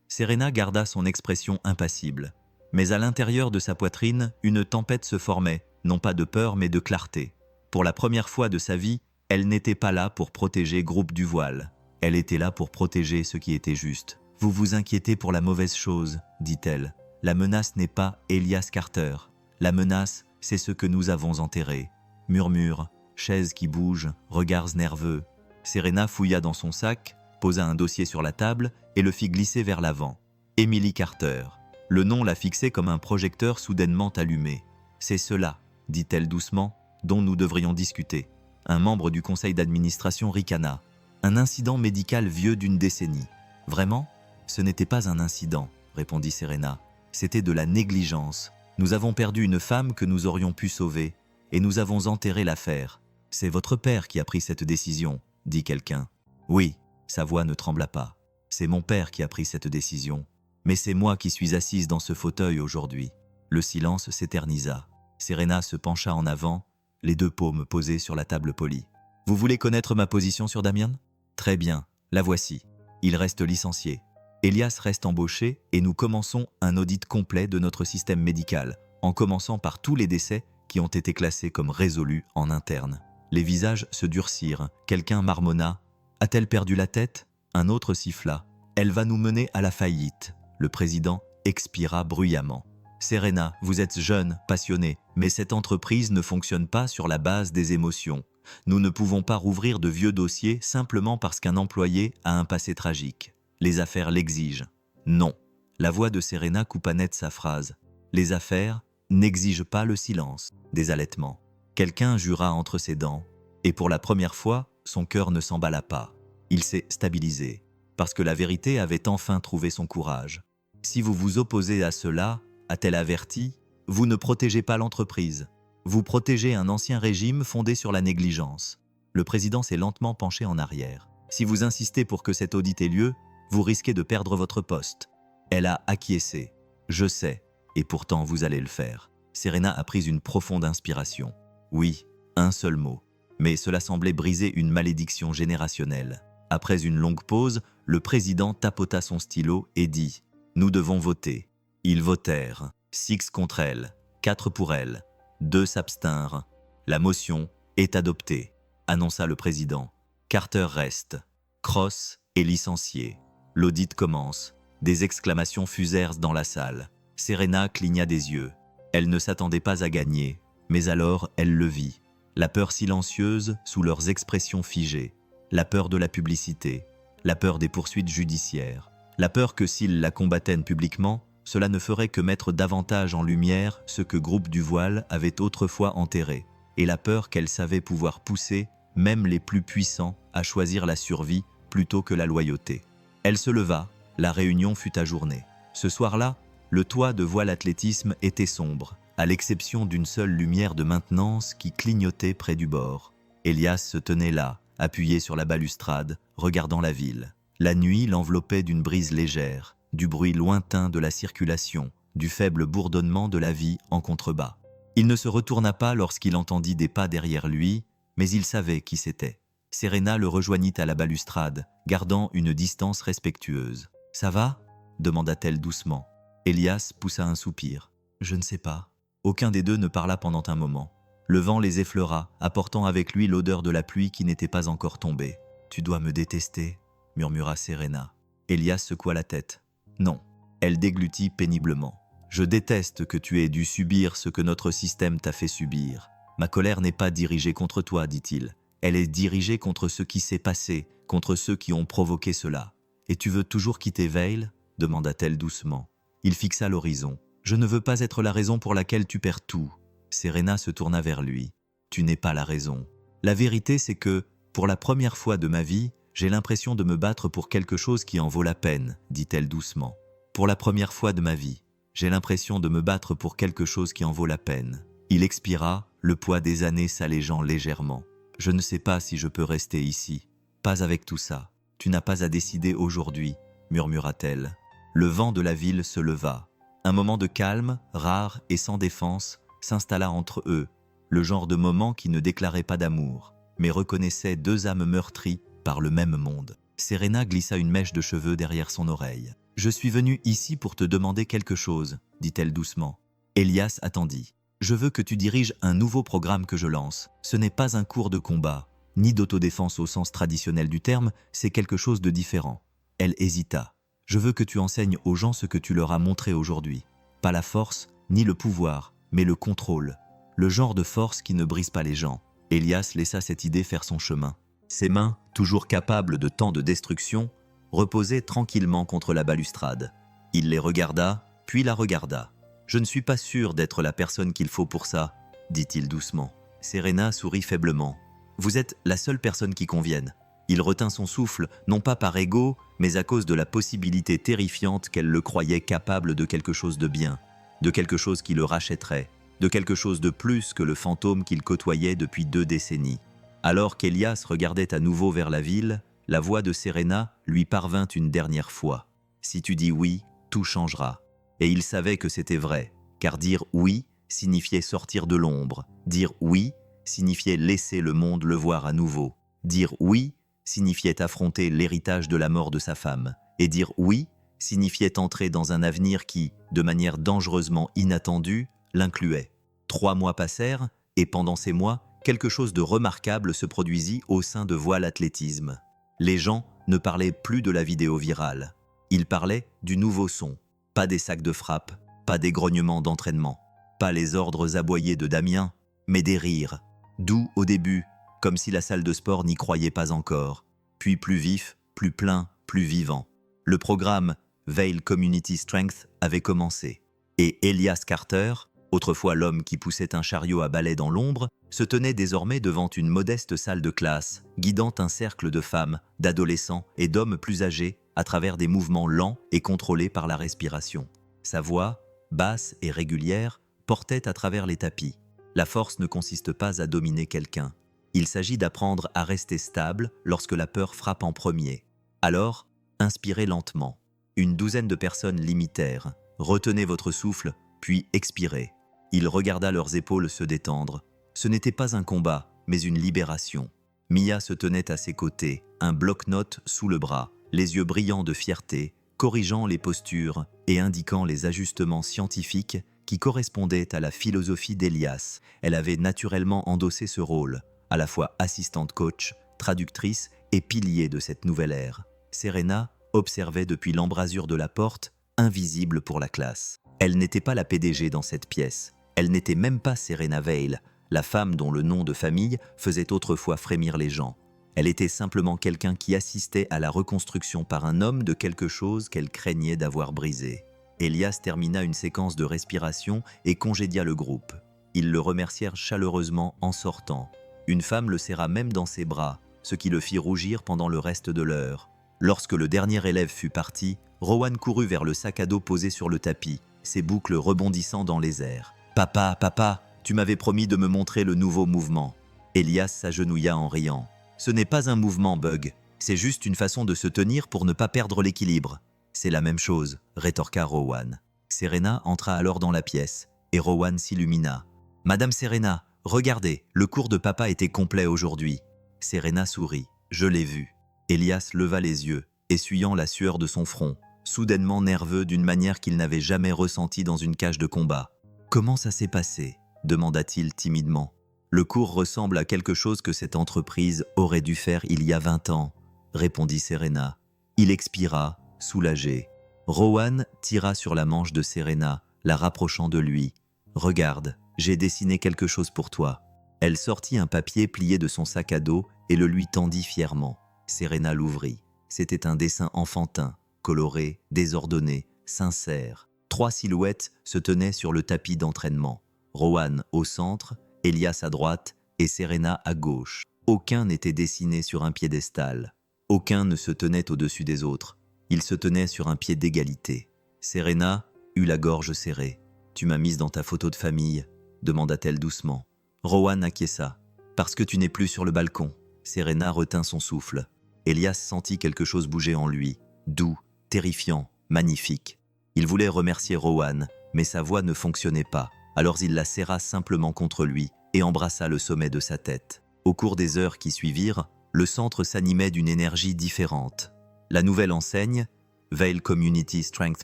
Serena garda son expression impassible. Mais à l'intérieur de sa poitrine, une tempête se formait, non pas de peur mais de clarté. Pour la première fois de sa vie, elle n'était pas là pour protéger Groupe du Voile. Elle était là pour protéger ce qui était juste. « Vous vous inquiétez pour la mauvaise chose », dit-elle. « La menace n'est pas Elias Carter. La menace, c'est ce que nous avons enterré. » Murmure, chaises qui bougent, regards nerveux. Serena fouilla dans son sac, posa un dossier sur la table et le fit glisser vers l'avant. Emily Carter. Le nom la fixait comme un projecteur soudainement allumé. « C'est cela, dit-elle doucement, dont nous devrions discuter. » Un membre du conseil d'administration ricana. Un incident médical vieux d'une décennie. « Vraiment ? Ce n'était pas un incident, répondit Serena. C'était de la négligence. Nous avons perdu une femme que nous aurions pu sauver, et nous avons enterré l'affaire. C'est votre père qui a pris cette décision, dit quelqu'un. Oui, sa voix ne trembla pas. C'est mon père qui a pris cette décision. Mais c'est moi qui suis assise dans ce fauteuil aujourd'hui. Le silence s'éternisa. Serena se pencha en avant, les deux paumes posées sur la table polie. Vous voulez connaître ma position sur Damien ? Très bien, la voici. Il reste licencié. Elias reste embauché et nous commençons un audit complet de notre système médical, en commençant par tous les décès qui ont été classés comme résolus en interne. Les visages se durcirent, quelqu'un marmonna. A-t-elle perdu la tête ? Un autre siffla. Elle va nous mener à la faillite. Le président expira bruyamment. Serena, vous êtes jeune, passionnée, mais cette entreprise ne fonctionne pas sur la base des émotions. Nous ne pouvons pas rouvrir de vieux dossiers simplement parce qu'un employé a un passé tragique. Les affaires l'exigent. Non. La voix de Serena coupa net sa phrase. Les affaires n'exigent pas le silence. Des halètements. Quelqu'un jura entre ses dents, et pour la première fois, son cœur ne s'emballa pas. Il s'est stabilisé, parce que la vérité avait enfin trouvé son courage. Si vous vous opposez à cela, a-t-elle averti, vous ne protégez pas l'entreprise. Vous protégez un ancien régime fondé sur la négligence. Le président s'est lentement penché en arrière. Si vous insistez pour que cet audit ait lieu, vous risquez de perdre votre poste. Elle a acquiescé. Je sais, et pourtant vous allez le faire. Serena a pris une profonde inspiration. Oui, un seul mot. Mais cela semblait briser une malédiction générationnelle. Après une longue pause, le président tapota son stylo et dit « Nous devons voter ». Ils votèrent. 6 contre elle, 4 pour elle. 2 s'abstinrent. La motion est adoptée, annonça le président. Carter reste. Cross est licencié. L'audit commence. Des exclamations fusèrent dans la salle. Serena cligna des yeux. Elle ne s'attendait pas à gagner, mais alors elle le vit. La peur silencieuse sous leurs expressions figées. La peur de la publicité. La peur des poursuites judiciaires. La peur que s'ils la combattaient publiquement, cela ne ferait que mettre davantage en lumière ce que Groupe du Voile avait autrefois enterré, et la peur qu'elle savait pouvoir pousser même les plus puissants à choisir la survie plutôt que la loyauté. Elle se leva, la réunion fut ajournée. Ce soir-là, le toit de Voile Athlétisme était sombre, à l'exception d'une seule lumière de maintenance qui clignotait près du bord. Elias se tenait là, appuyé sur la balustrade, regardant la ville. La nuit l'enveloppait d'une brise légère, du bruit lointain de la circulation, du faible bourdonnement de la vie en contrebas. Il ne se retourna pas lorsqu'il entendit des pas derrière lui, mais il savait qui c'était. Serena le rejoignit à la balustrade, gardant une distance respectueuse. « Ça va ?» demanda-t-elle doucement. Elias poussa un soupir. « Je ne sais pas. » Aucun des deux ne parla pendant un moment. Le vent les effleura, apportant avec lui l'odeur de la pluie qui n'était pas encore tombée. « Tu dois me détester » murmura Serena. Elias secoua la tête. Non, elle déglutit péniblement. Je déteste que tu aies dû subir ce que notre système t'a fait subir. Ma colère n'est pas dirigée contre toi, dit-il. Elle est dirigée contre ce qui s'est passé, contre ceux qui ont provoqué cela. Et tu veux toujours quitter Veil ? Demanda-t-elle doucement. Il fixa l'horizon. Je ne veux pas être la raison pour laquelle tu perds tout. Serena se tourna vers lui. Tu n'es pas la raison. La vérité, c'est que, pour la première fois de ma vie, j'ai l'impression de me battre pour quelque chose qui en vaut la peine, dit-elle doucement. Pour la première fois de ma vie, j'ai l'impression de me battre pour quelque chose qui en vaut la peine. Il expira, le poids des années s'allégeant légèrement. Je ne sais pas si je peux rester ici. Pas avec tout ça. Tu n'as pas à décider aujourd'hui, murmura-t-elle. Le vent de la ville se leva. Un moment de calme, rare et sans défense, s'installa entre eux, le genre de moment qui ne déclarait pas d'amour. mais reconnaissait deux âmes meurtries par le même monde. Serena glissa une mèche de cheveux derrière son oreille. « Je suis venue ici pour te demander quelque chose, dit-elle doucement. Elias attendit. « Je veux que tu diriges un nouveau programme que je lance. Ce n'est pas un cours de combat, ni d'autodéfense au sens traditionnel du terme, c'est quelque chose de différent. » Elle hésita. « Je veux que tu enseignes aux gens ce que tu leur as montré aujourd'hui. Pas la force, ni le pouvoir, mais le contrôle. Le genre de force qui ne brise pas les gens. » Elias laissa cette idée faire son chemin. Ses mains, toujours capables de tant de destruction, reposaient tranquillement contre la balustrade. Il les regarda, puis la regarda. « Je ne suis pas sûr d'être la personne qu'il faut pour ça, » dit-il doucement. Serena sourit faiblement. « Vous êtes la seule personne qui convienne. » Il retint son souffle, non pas par ego, mais à cause de la possibilité terrifiante qu'elle le croyait capable de quelque chose de bien, de quelque chose qui le rachèterait, de quelque chose de plus que le fantôme qu'il côtoyait depuis 2 décennies. Alors qu'Elias regardait à nouveau vers la ville, la voix de Serena lui parvint une dernière fois. « Si tu dis oui, tout changera. » Et il savait que c'était vrai, car dire oui signifiait sortir de l'ombre. Dire oui signifiait laisser le monde le voir à nouveau. Dire oui signifiait affronter l'héritage de la mort de sa femme. Et dire oui signifiait entrer dans un avenir qui, de manière dangereusement inattendue, l'incluait. 3 mois passèrent, et pendant ces mois, quelque chose de remarquable se produisit au sein de Voile Athlétisme. Les gens ne parlaient plus de la vidéo virale. Ils parlaient du nouveau son. Pas des sacs de frappe, pas des grognements d'entraînement, pas les ordres aboyés de Damien, mais des rires. Doux au début, comme si la salle de sport n'y croyait pas encore. Puis plus vif, plus plein, plus vivant. Le programme Veil Community Strength avait commencé. Et Elias Carter, autrefois l'homme qui poussait un chariot à balai dans l'ombre, se tenait désormais devant une modeste salle de classe, guidant un cercle de femmes, d'adolescents et d'hommes plus âgés à travers des mouvements lents et contrôlés par la respiration. Sa voix, basse et régulière, portait à travers les tapis. La force ne consiste pas à dominer quelqu'un. Il s'agit d'apprendre à rester stable lorsque la peur frappe en premier. Alors, inspirez lentement. Une douzaine de personnes l'imitèrent. Retenez votre souffle, puis expirez. Il regarda leurs épaules se détendre. Ce n'était pas un combat, mais une libération. Mia se tenait à ses côtés, un bloc-notes sous le bras, les yeux brillants de fierté, corrigeant les postures et indiquant les ajustements scientifiques qui correspondaient à la philosophie d'Elias. Elle avait naturellement endossé ce rôle, à la fois assistante coach, traductrice et pilier de cette nouvelle ère. Serena observait depuis l'embrasure de la porte, invisible pour la classe. Elle n'était pas la PDG dans cette pièce. Elle n'était même pas Serena Veil, la femme dont le nom de famille faisait autrefois frémir les gens. Elle était simplement quelqu'un qui assistait à la reconstruction par un homme de quelque chose qu'elle craignait d'avoir brisé. Elias termina une séquence de respiration et congédia le groupe. Ils le remercièrent chaleureusement en sortant. Une femme le serra même dans ses bras, ce qui le fit rougir pendant le reste de l'heure. Lorsque le dernier élève fut parti, Rowan courut vers le sac à dos posé sur le tapis, ses boucles rebondissant dans les airs. « Papa, papa, tu m'avais promis de me montrer le nouveau mouvement. » Elias s'agenouilla en riant. « Ce n'est pas un mouvement, Bug. C'est juste une façon de se tenir pour ne pas perdre l'équilibre. » « C'est la même chose, » rétorqua Rowan. Serena entra alors dans la pièce, et Rowan s'illumina. « Madame Serena, regardez, le cours de papa était complet aujourd'hui. » Serena sourit. « Je l'ai vu. » Elias leva les yeux, essuyant la sueur de son front, soudainement nerveux d'une manière qu'il n'avait jamais ressentie dans une cage de combat. « Comment ça s'est passé ?» demanda-t-il timidement. « Le cours ressemble à quelque chose que cette entreprise aurait dû faire il y a 20 ans, » répondit Serena. Il expira, soulagé. Rowan tira sur la manche de Serena, la rapprochant de lui. « Regarde, j'ai dessiné quelque chose pour toi. » Elle sortit un papier plié de son sac à dos et le lui tendit fièrement. Serena l'ouvrit. C'était un dessin enfantin, coloré, désordonné, sincère. 3 silhouettes se tenaient sur le tapis d'entraînement. Rowan au centre, Elias à droite et Serena à gauche. Aucun n'était dessiné sur un piédestal. Aucun ne se tenait au-dessus des autres. Ils se tenaient sur un pied d'égalité. Serena eut la gorge serrée. « Tu m'as mise dans ta photo de famille ?» demanda-t-elle doucement. Rowan acquiesça. « Parce que tu n'es plus sur le balcon. » Serena retint son souffle. Elias sentit quelque chose bouger en lui, doux, terrifiant, magnifique. Il voulait remercier Rowan, mais sa voix ne fonctionnait pas. Alors il la serra simplement contre lui et embrassa le sommet de sa tête. Au cours des heures qui suivirent, le centre s'animait d'une énergie différente. La nouvelle enseigne, Vail Community Strength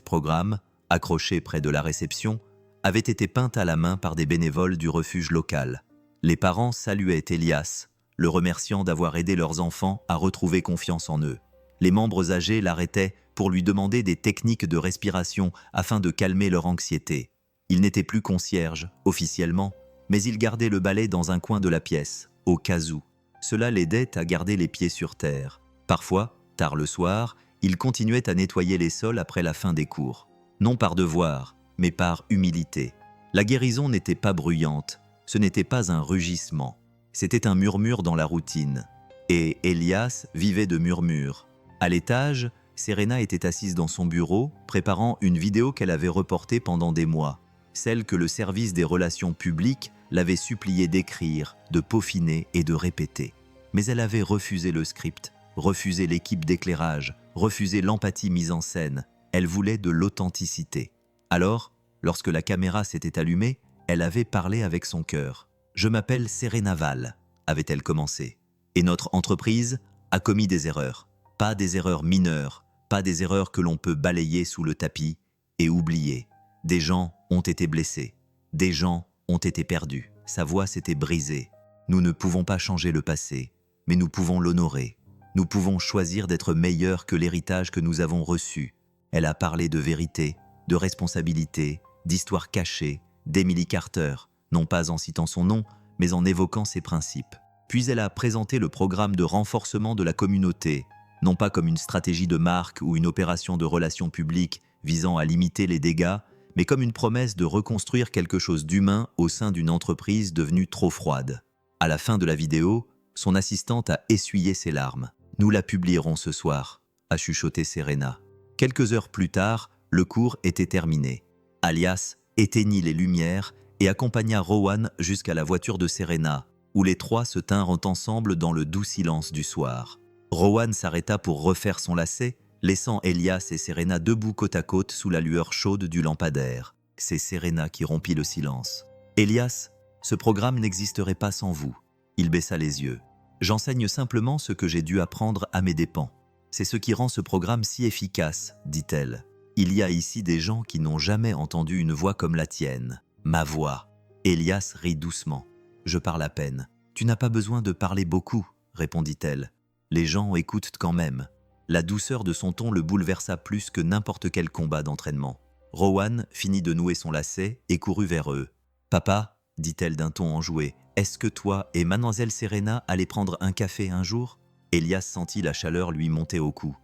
Program, accrochée près de la réception, avait été peinte à la main par des bénévoles du refuge local. Les parents saluaient Elias, le remerciant d'avoir aidé leurs enfants à retrouver confiance en eux. Les membres âgés l'arrêtaient pour lui demander des techniques de respiration afin de calmer leur anxiété. Il n'était plus concierge, officiellement, mais il gardait le balai dans un coin de la pièce, au cas où. Cela l'aidait à garder les pieds sur terre. Parfois, tard le soir, il continuait à nettoyer les sols après la fin des cours. Non par devoir, mais par humilité. La guérison n'était pas bruyante, ce n'était pas un rugissement. C'était un murmure dans la routine. Et Elias vivait de murmures. À l'étage, Serena était assise dans son bureau, préparant une vidéo qu'elle avait reportée pendant des mois. Celle que le service des relations publiques l'avait supplié d'écrire, de peaufiner et de répéter. Mais elle avait refusé le script, refusé l'équipe d'éclairage, refusé l'empathie mise en scène. Elle voulait de l'authenticité. Alors, lorsque la caméra s'était allumée, elle avait parlé avec son cœur. « Je m'appelle Serena Val », avait-elle commencé. « Et notre entreprise a commis des erreurs. Pas des erreurs mineures, pas des erreurs que l'on peut balayer sous le tapis et oublier. Des gens ont été blessés. Des gens ont été perdus. Sa voix s'était brisée. Nous ne pouvons pas changer le passé, mais nous pouvons l'honorer. Nous pouvons choisir d'être meilleurs que l'héritage que nous avons reçu. » Elle a parlé de vérité, de responsabilité, d'histoire cachée, d'Emily Carter, non pas en citant son nom, mais en évoquant ses principes. Puis elle a présenté le programme de renforcement de la communauté, non pas comme une stratégie de marque ou une opération de relations publiques visant à limiter les dégâts, mais comme une promesse de reconstruire quelque chose d'humain au sein d'une entreprise devenue trop froide. À la fin de la vidéo, son assistante a essuyé ses larmes. « Nous la publierons ce soir », a chuchoté Serena. Quelques heures plus tard, le cours était terminé. Elias éteignit les lumières et accompagna Rowan jusqu'à la voiture de Serena, où les trois se tinrent ensemble dans le doux silence du soir. Rowan s'arrêta pour refaire son lacet, laissant Elias et Serena debout côte à côte sous la lueur chaude du lampadaire. C'est Serena qui rompit le silence. « Elias, ce programme n'existerait pas sans vous. » Il baissa les yeux. « J'enseigne simplement ce que j'ai dû apprendre à mes dépens. C'est ce qui rend ce programme si efficace, dit-elle. Il y a ici des gens qui n'ont jamais entendu une voix comme la tienne. Ma voix. » Elias rit doucement. « Je parle à peine. »« Tu n'as pas besoin de parler beaucoup, » répondit-elle. « Les gens écoutent quand même. » La douceur de son ton le bouleversa plus que n'importe quel combat d'entraînement. Rowan finit de nouer son lacet et courut vers eux. « Papa, » dit-elle d'un ton enjoué, « est-ce que toi et mademoiselle Serena allez prendre un café un jour ?» Elias sentit la chaleur lui monter au cou.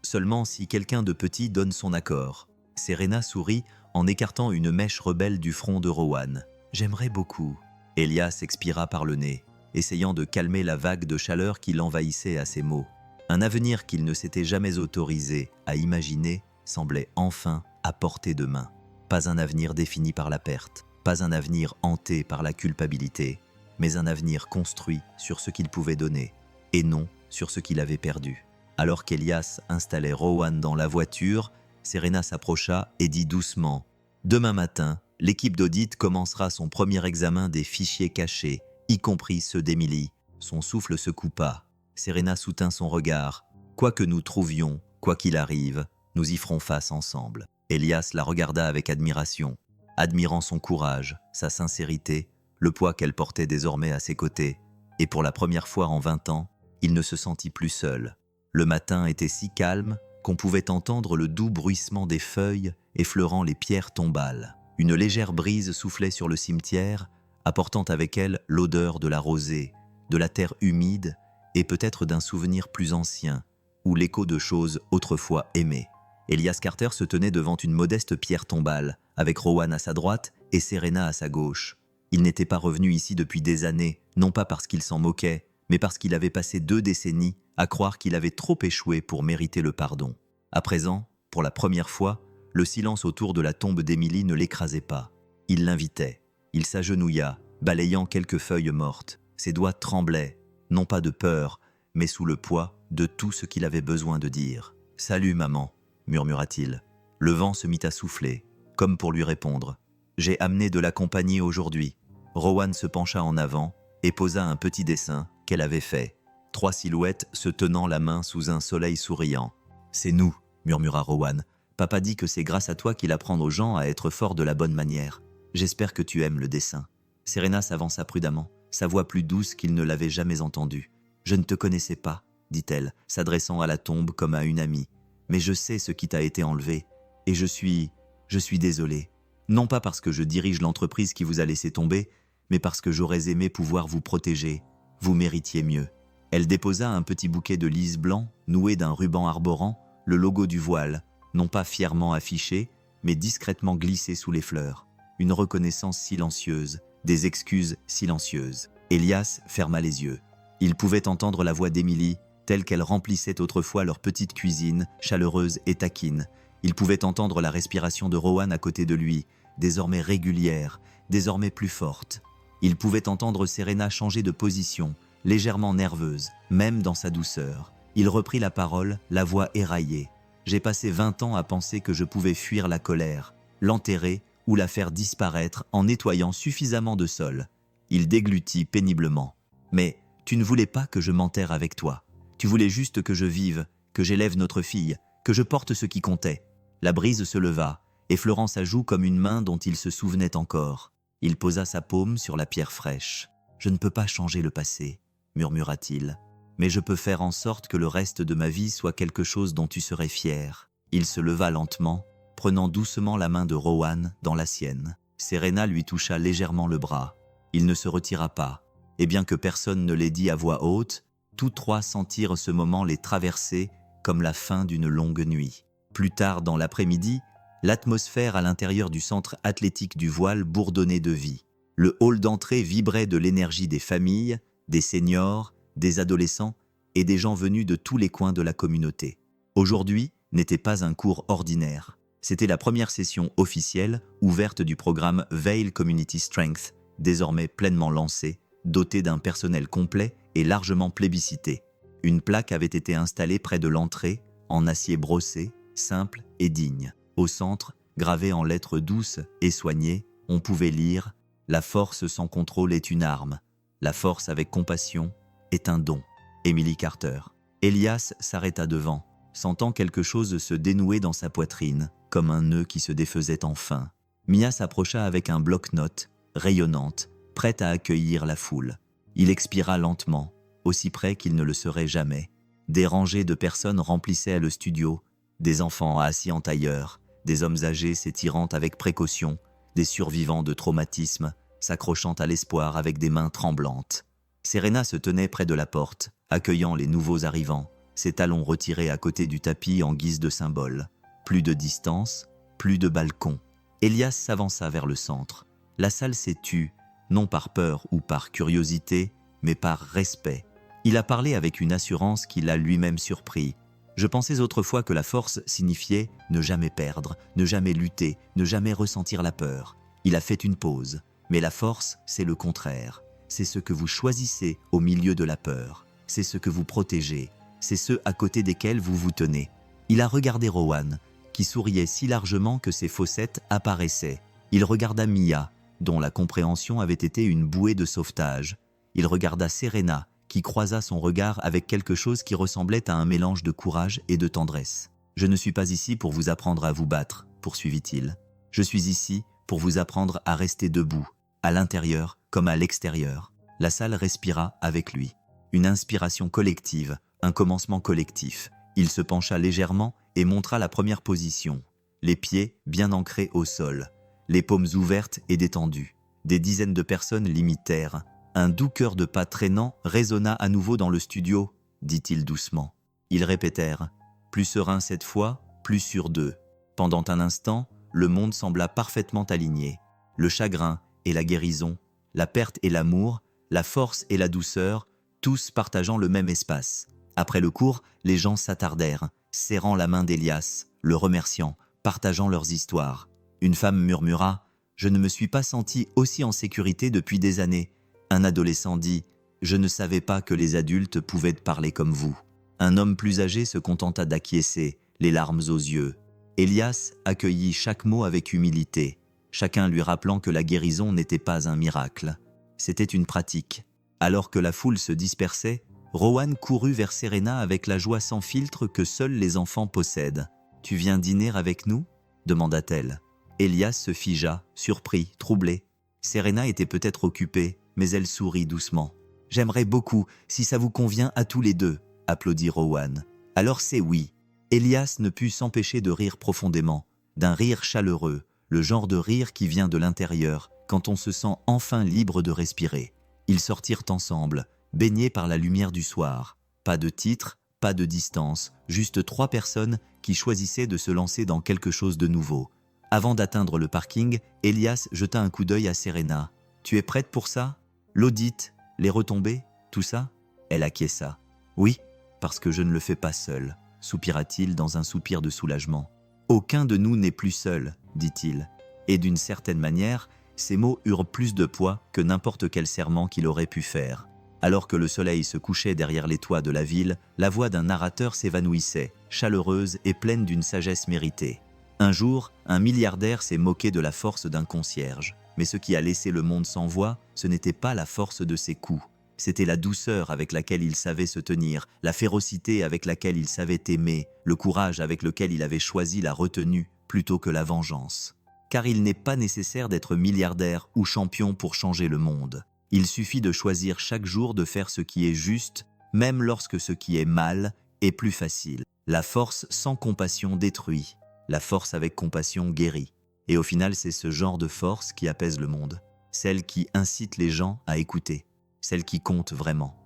Seulement si quelqu'un de petit donne son accord. » Serena sourit en écartant une mèche rebelle du front de Rowan. « J'aimerais beaucoup. » Elias expira par le nez, essayant de calmer la vague de chaleur qui l'envahissait à ses mots. Un avenir qu'il ne s'était jamais autorisé à imaginer semblait enfin à portée de main. Pas un avenir défini par la perte, pas un avenir hanté par la culpabilité, mais un avenir construit sur ce qu'il pouvait donner, et non sur ce qu'il avait perdu. Alors qu'Elias installait Rowan dans la voiture, Serena s'approcha et dit doucement « Demain matin, l'équipe d'audit commencera son premier examen des fichiers cachés, y compris ceux d'Emily. » Son souffle se coupa. Serena soutint son regard. « Quoi que nous trouvions, quoi qu'il arrive, nous y ferons face ensemble. » Elias la regarda avec admiration, admirant son courage, sa sincérité, le poids qu'elle portait désormais à ses côtés. Et pour la première fois en 20 ans, il ne se sentit plus seul. Le matin était si calme qu'on pouvait entendre le doux bruissement des feuilles effleurant les pierres tombales. Une légère brise soufflait sur le cimetière, apportant avec elle l'odeur de la rosée, de la terre humide et peut-être d'un souvenir plus ancien, ou l'écho de choses autrefois aimées. Elias Carter se tenait devant une modeste pierre tombale, avec Rowan à sa droite et Serena à sa gauche. Il n'était pas revenu ici depuis des années, non pas parce qu'il s'en moquait, mais parce qu'il avait passé 2 décennies à croire qu'il avait trop échoué pour mériter le pardon. À présent, pour la première fois, le silence autour de la tombe d'Emily ne l'écrasait pas. Il l'invitait. Il s'agenouilla, balayant quelques feuilles mortes. Ses doigts tremblaient, non pas de peur, mais sous le poids de tout ce qu'il avait besoin de dire. « Salut, maman », murmura-t-il. Le vent se mit à souffler, comme pour lui répondre. « J'ai amené de la compagnie aujourd'hui. » Rowan se pencha en avant, et posa un petit dessin qu'elle avait fait. 3 silhouettes se tenant la main sous un soleil souriant. « C'est nous », murmura Rowan. « Papa dit que c'est grâce à toi qu'il apprend aux gens à être forts de la bonne manière. J'espère que tu aimes le dessin. » Serena s'avança prudemment, sa voix plus douce qu'il ne l'avait jamais entendue. « Je ne te connaissais pas, » dit-elle, s'adressant à la tombe comme à une amie. « Mais je sais ce qui t'a été enlevé, et je suis désolée. Non pas parce que je dirige l'entreprise qui vous a laissé tomber, mais parce que j'aurais aimé pouvoir vous protéger. Vous méritiez mieux. » Elle déposa un petit bouquet de lys blanc, noué d'un ruban arborant, le logo du voile, non pas fièrement affiché, mais discrètement glissé sous les fleurs. Une reconnaissance silencieuse, des excuses silencieuses. Elias ferma les yeux. Il pouvait entendre la voix d'Émilie, telle qu'elle remplissait autrefois leur petite cuisine, chaleureuse et taquine. Il pouvait entendre la respiration de Rowan à côté de lui, désormais régulière, désormais plus forte. Il pouvait entendre Serena changer de position, légèrement nerveuse, même dans sa douceur. Il reprit la parole, la voix éraillée. « J'ai passé 20 ans à penser que je pouvais fuir la colère, l'enterrer ou la faire disparaître en nettoyant suffisamment de sol. » Il déglutit péniblement. « Mais tu ne voulais pas que je m'enterre avec toi. Tu voulais juste que je vive, que j'élève notre fille, que je porte ce qui comptait. » La brise se leva, effleurant sa joue comme une main dont il se souvenait encore. Il posa sa paume sur la pierre fraîche. « Je ne peux pas changer le passé, » murmura-t-il. « Mais je peux faire en sorte que le reste de ma vie soit quelque chose dont tu serais fier. » Il se leva lentement, prenant doucement la main de Rowan dans la sienne. Serena lui toucha légèrement le bras. Il ne se retira pas, et bien que personne ne l'ait dit à voix haute, tous trois sentirent ce moment les traverser comme la fin d'une longue nuit. Plus tard dans l'après-midi, l'atmosphère à l'intérieur du centre athlétique du Voile bourdonnait de vie. Le hall d'entrée vibrait de l'énergie des familles, des seniors, des adolescents et des gens venus de tous les coins de la communauté. Aujourd'hui n'était pas un cours ordinaire. C'était la première session officielle ouverte du programme Vail Community Strength, désormais pleinement lancé, doté d'un personnel complet et largement plébiscité. Une plaque avait été installée près de l'entrée, en acier brossé, simple et digne. Au centre, gravé en lettres douces et soignées, on pouvait lire « La force sans contrôle est une arme. La force avec compassion est un don. » Emily Carter. Elias s'arrêta devant, sentant quelque chose se dénouer dans sa poitrine, comme un nœud qui se défaisait enfin. Mia s'approcha avec un bloc-notes, rayonnante, prête à accueillir la foule. Il expira lentement, aussi près qu'il ne le serait jamais. Des rangées de personnes remplissaient le studio, des enfants assis en tailleur, des hommes âgés s'étirant avec précaution, des survivants de traumatismes s'accrochant à l'espoir avec des mains tremblantes. Serena se tenait près de la porte, accueillant les nouveaux arrivants, ses talons retirés à côté du tapis en guise de symbole. Plus de distance, plus de balcon. Elias s'avança vers le centre. La salle s'est tue, non par peur ou par curiosité, mais par respect. Il a parlé avec une assurance qui l'a lui-même surpris. Je pensais autrefois que la force signifiait ne jamais perdre, ne jamais lutter, ne jamais ressentir la peur. Il a fait une pause. Mais la force, c'est le contraire. C'est ce que vous choisissez au milieu de la peur. C'est ce que vous protégez. C'est ceux à côté desquels vous vous tenez. Il a regardé Rowan, qui souriait si largement que ses fossettes apparaissaient. Il regarda Mia, dont la compréhension avait été une bouée de sauvetage. Il regarda Serena, qui croisa son regard avec quelque chose qui ressemblait à un mélange de courage et de tendresse. « Je ne suis pas ici pour vous apprendre à vous battre, » poursuivit-il. « Je suis ici pour vous apprendre à rester debout, à l'intérieur comme à l'extérieur. » La salle respira avec lui. Une inspiration collective, un commencement collectif. Il se pencha légèrement et montra la première position. Les pieds bien ancrés au sol, les paumes ouvertes et détendues. Des dizaines de personnes l'imitèrent. Un doux cœur de pas traînant résonna à nouveau dans le studio, dit-il doucement. Ils répétèrent, plus serein cette fois, plus sûr d'eux. Pendant un instant, le monde sembla parfaitement aligné. Le chagrin et la guérison, la perte et l'amour, la force et la douceur, tous partageant le même espace. Après le cours, les gens s'attardèrent, serrant la main d'Elias, le remerciant, partageant leurs histoires. Une femme murmura « Je ne me suis pas senti aussi en sécurité depuis des années. » Un adolescent dit « Je ne savais pas que les adultes pouvaient parler comme vous. » Un homme plus âgé se contenta d'acquiescer, les larmes aux yeux. Elias accueillit chaque mot avec humilité, chacun lui rappelant que la guérison n'était pas un miracle. C'était une pratique. Alors que la foule se dispersait, Rowan courut vers Serena avec la joie sans filtre que seuls les enfants possèdent. « Tu viens dîner avec nous » demanda-t-elle. Elias se figea, surpris, troublé. Serena était peut-être occupée, mais elle sourit doucement. « J'aimerais beaucoup, si ça vous convient à tous les deux » applaudit Rowan. « Alors c'est oui. » Elias ne put s'empêcher de rire profondément, d'un rire chaleureux, le genre de rire qui vient de l'intérieur, quand on se sent enfin libre de respirer. Ils sortirent ensemble, baignés par la lumière du soir. Pas de titre, pas de distance, juste 3 personnes qui choisissaient de se lancer dans quelque chose de nouveau. Avant d'atteindre le parking, Elias jeta un coup d'œil à Serena. « Tu es prête pour ça ? L'audit, les retombées, tout ça ?» Elle acquiesça. « Oui, parce que je ne le fais pas seul », soupira-t-il dans un soupir de soulagement. « Aucun de nous n'est plus seul », dit-il. Et d'une certaine manière, ces mots eurent plus de poids que n'importe quel serment qu'il aurait pu faire. Alors que le soleil se couchait derrière les toits de la ville, la voix d'un narrateur s'évanouissait, chaleureuse et pleine d'une sagesse méritée. Un jour, un milliardaire s'est moqué de la force d'un concierge. Mais ce qui a laissé le monde sans voix, ce n'était pas la force de ses coups. C'était la douceur avec laquelle il savait se tenir, la férocité avec laquelle il savait aimer, le courage avec lequel il avait choisi la retenue plutôt que la vengeance. Car il n'est pas nécessaire d'être milliardaire ou champion pour changer le monde. Il suffit de choisir chaque jour de faire ce qui est juste, même lorsque ce qui est mal est plus facile. La force sans compassion détruit, la force avec compassion guérit. Et au final, c'est ce genre de force qui apaise le monde, celle qui incite les gens à écouter, celle qui compte vraiment.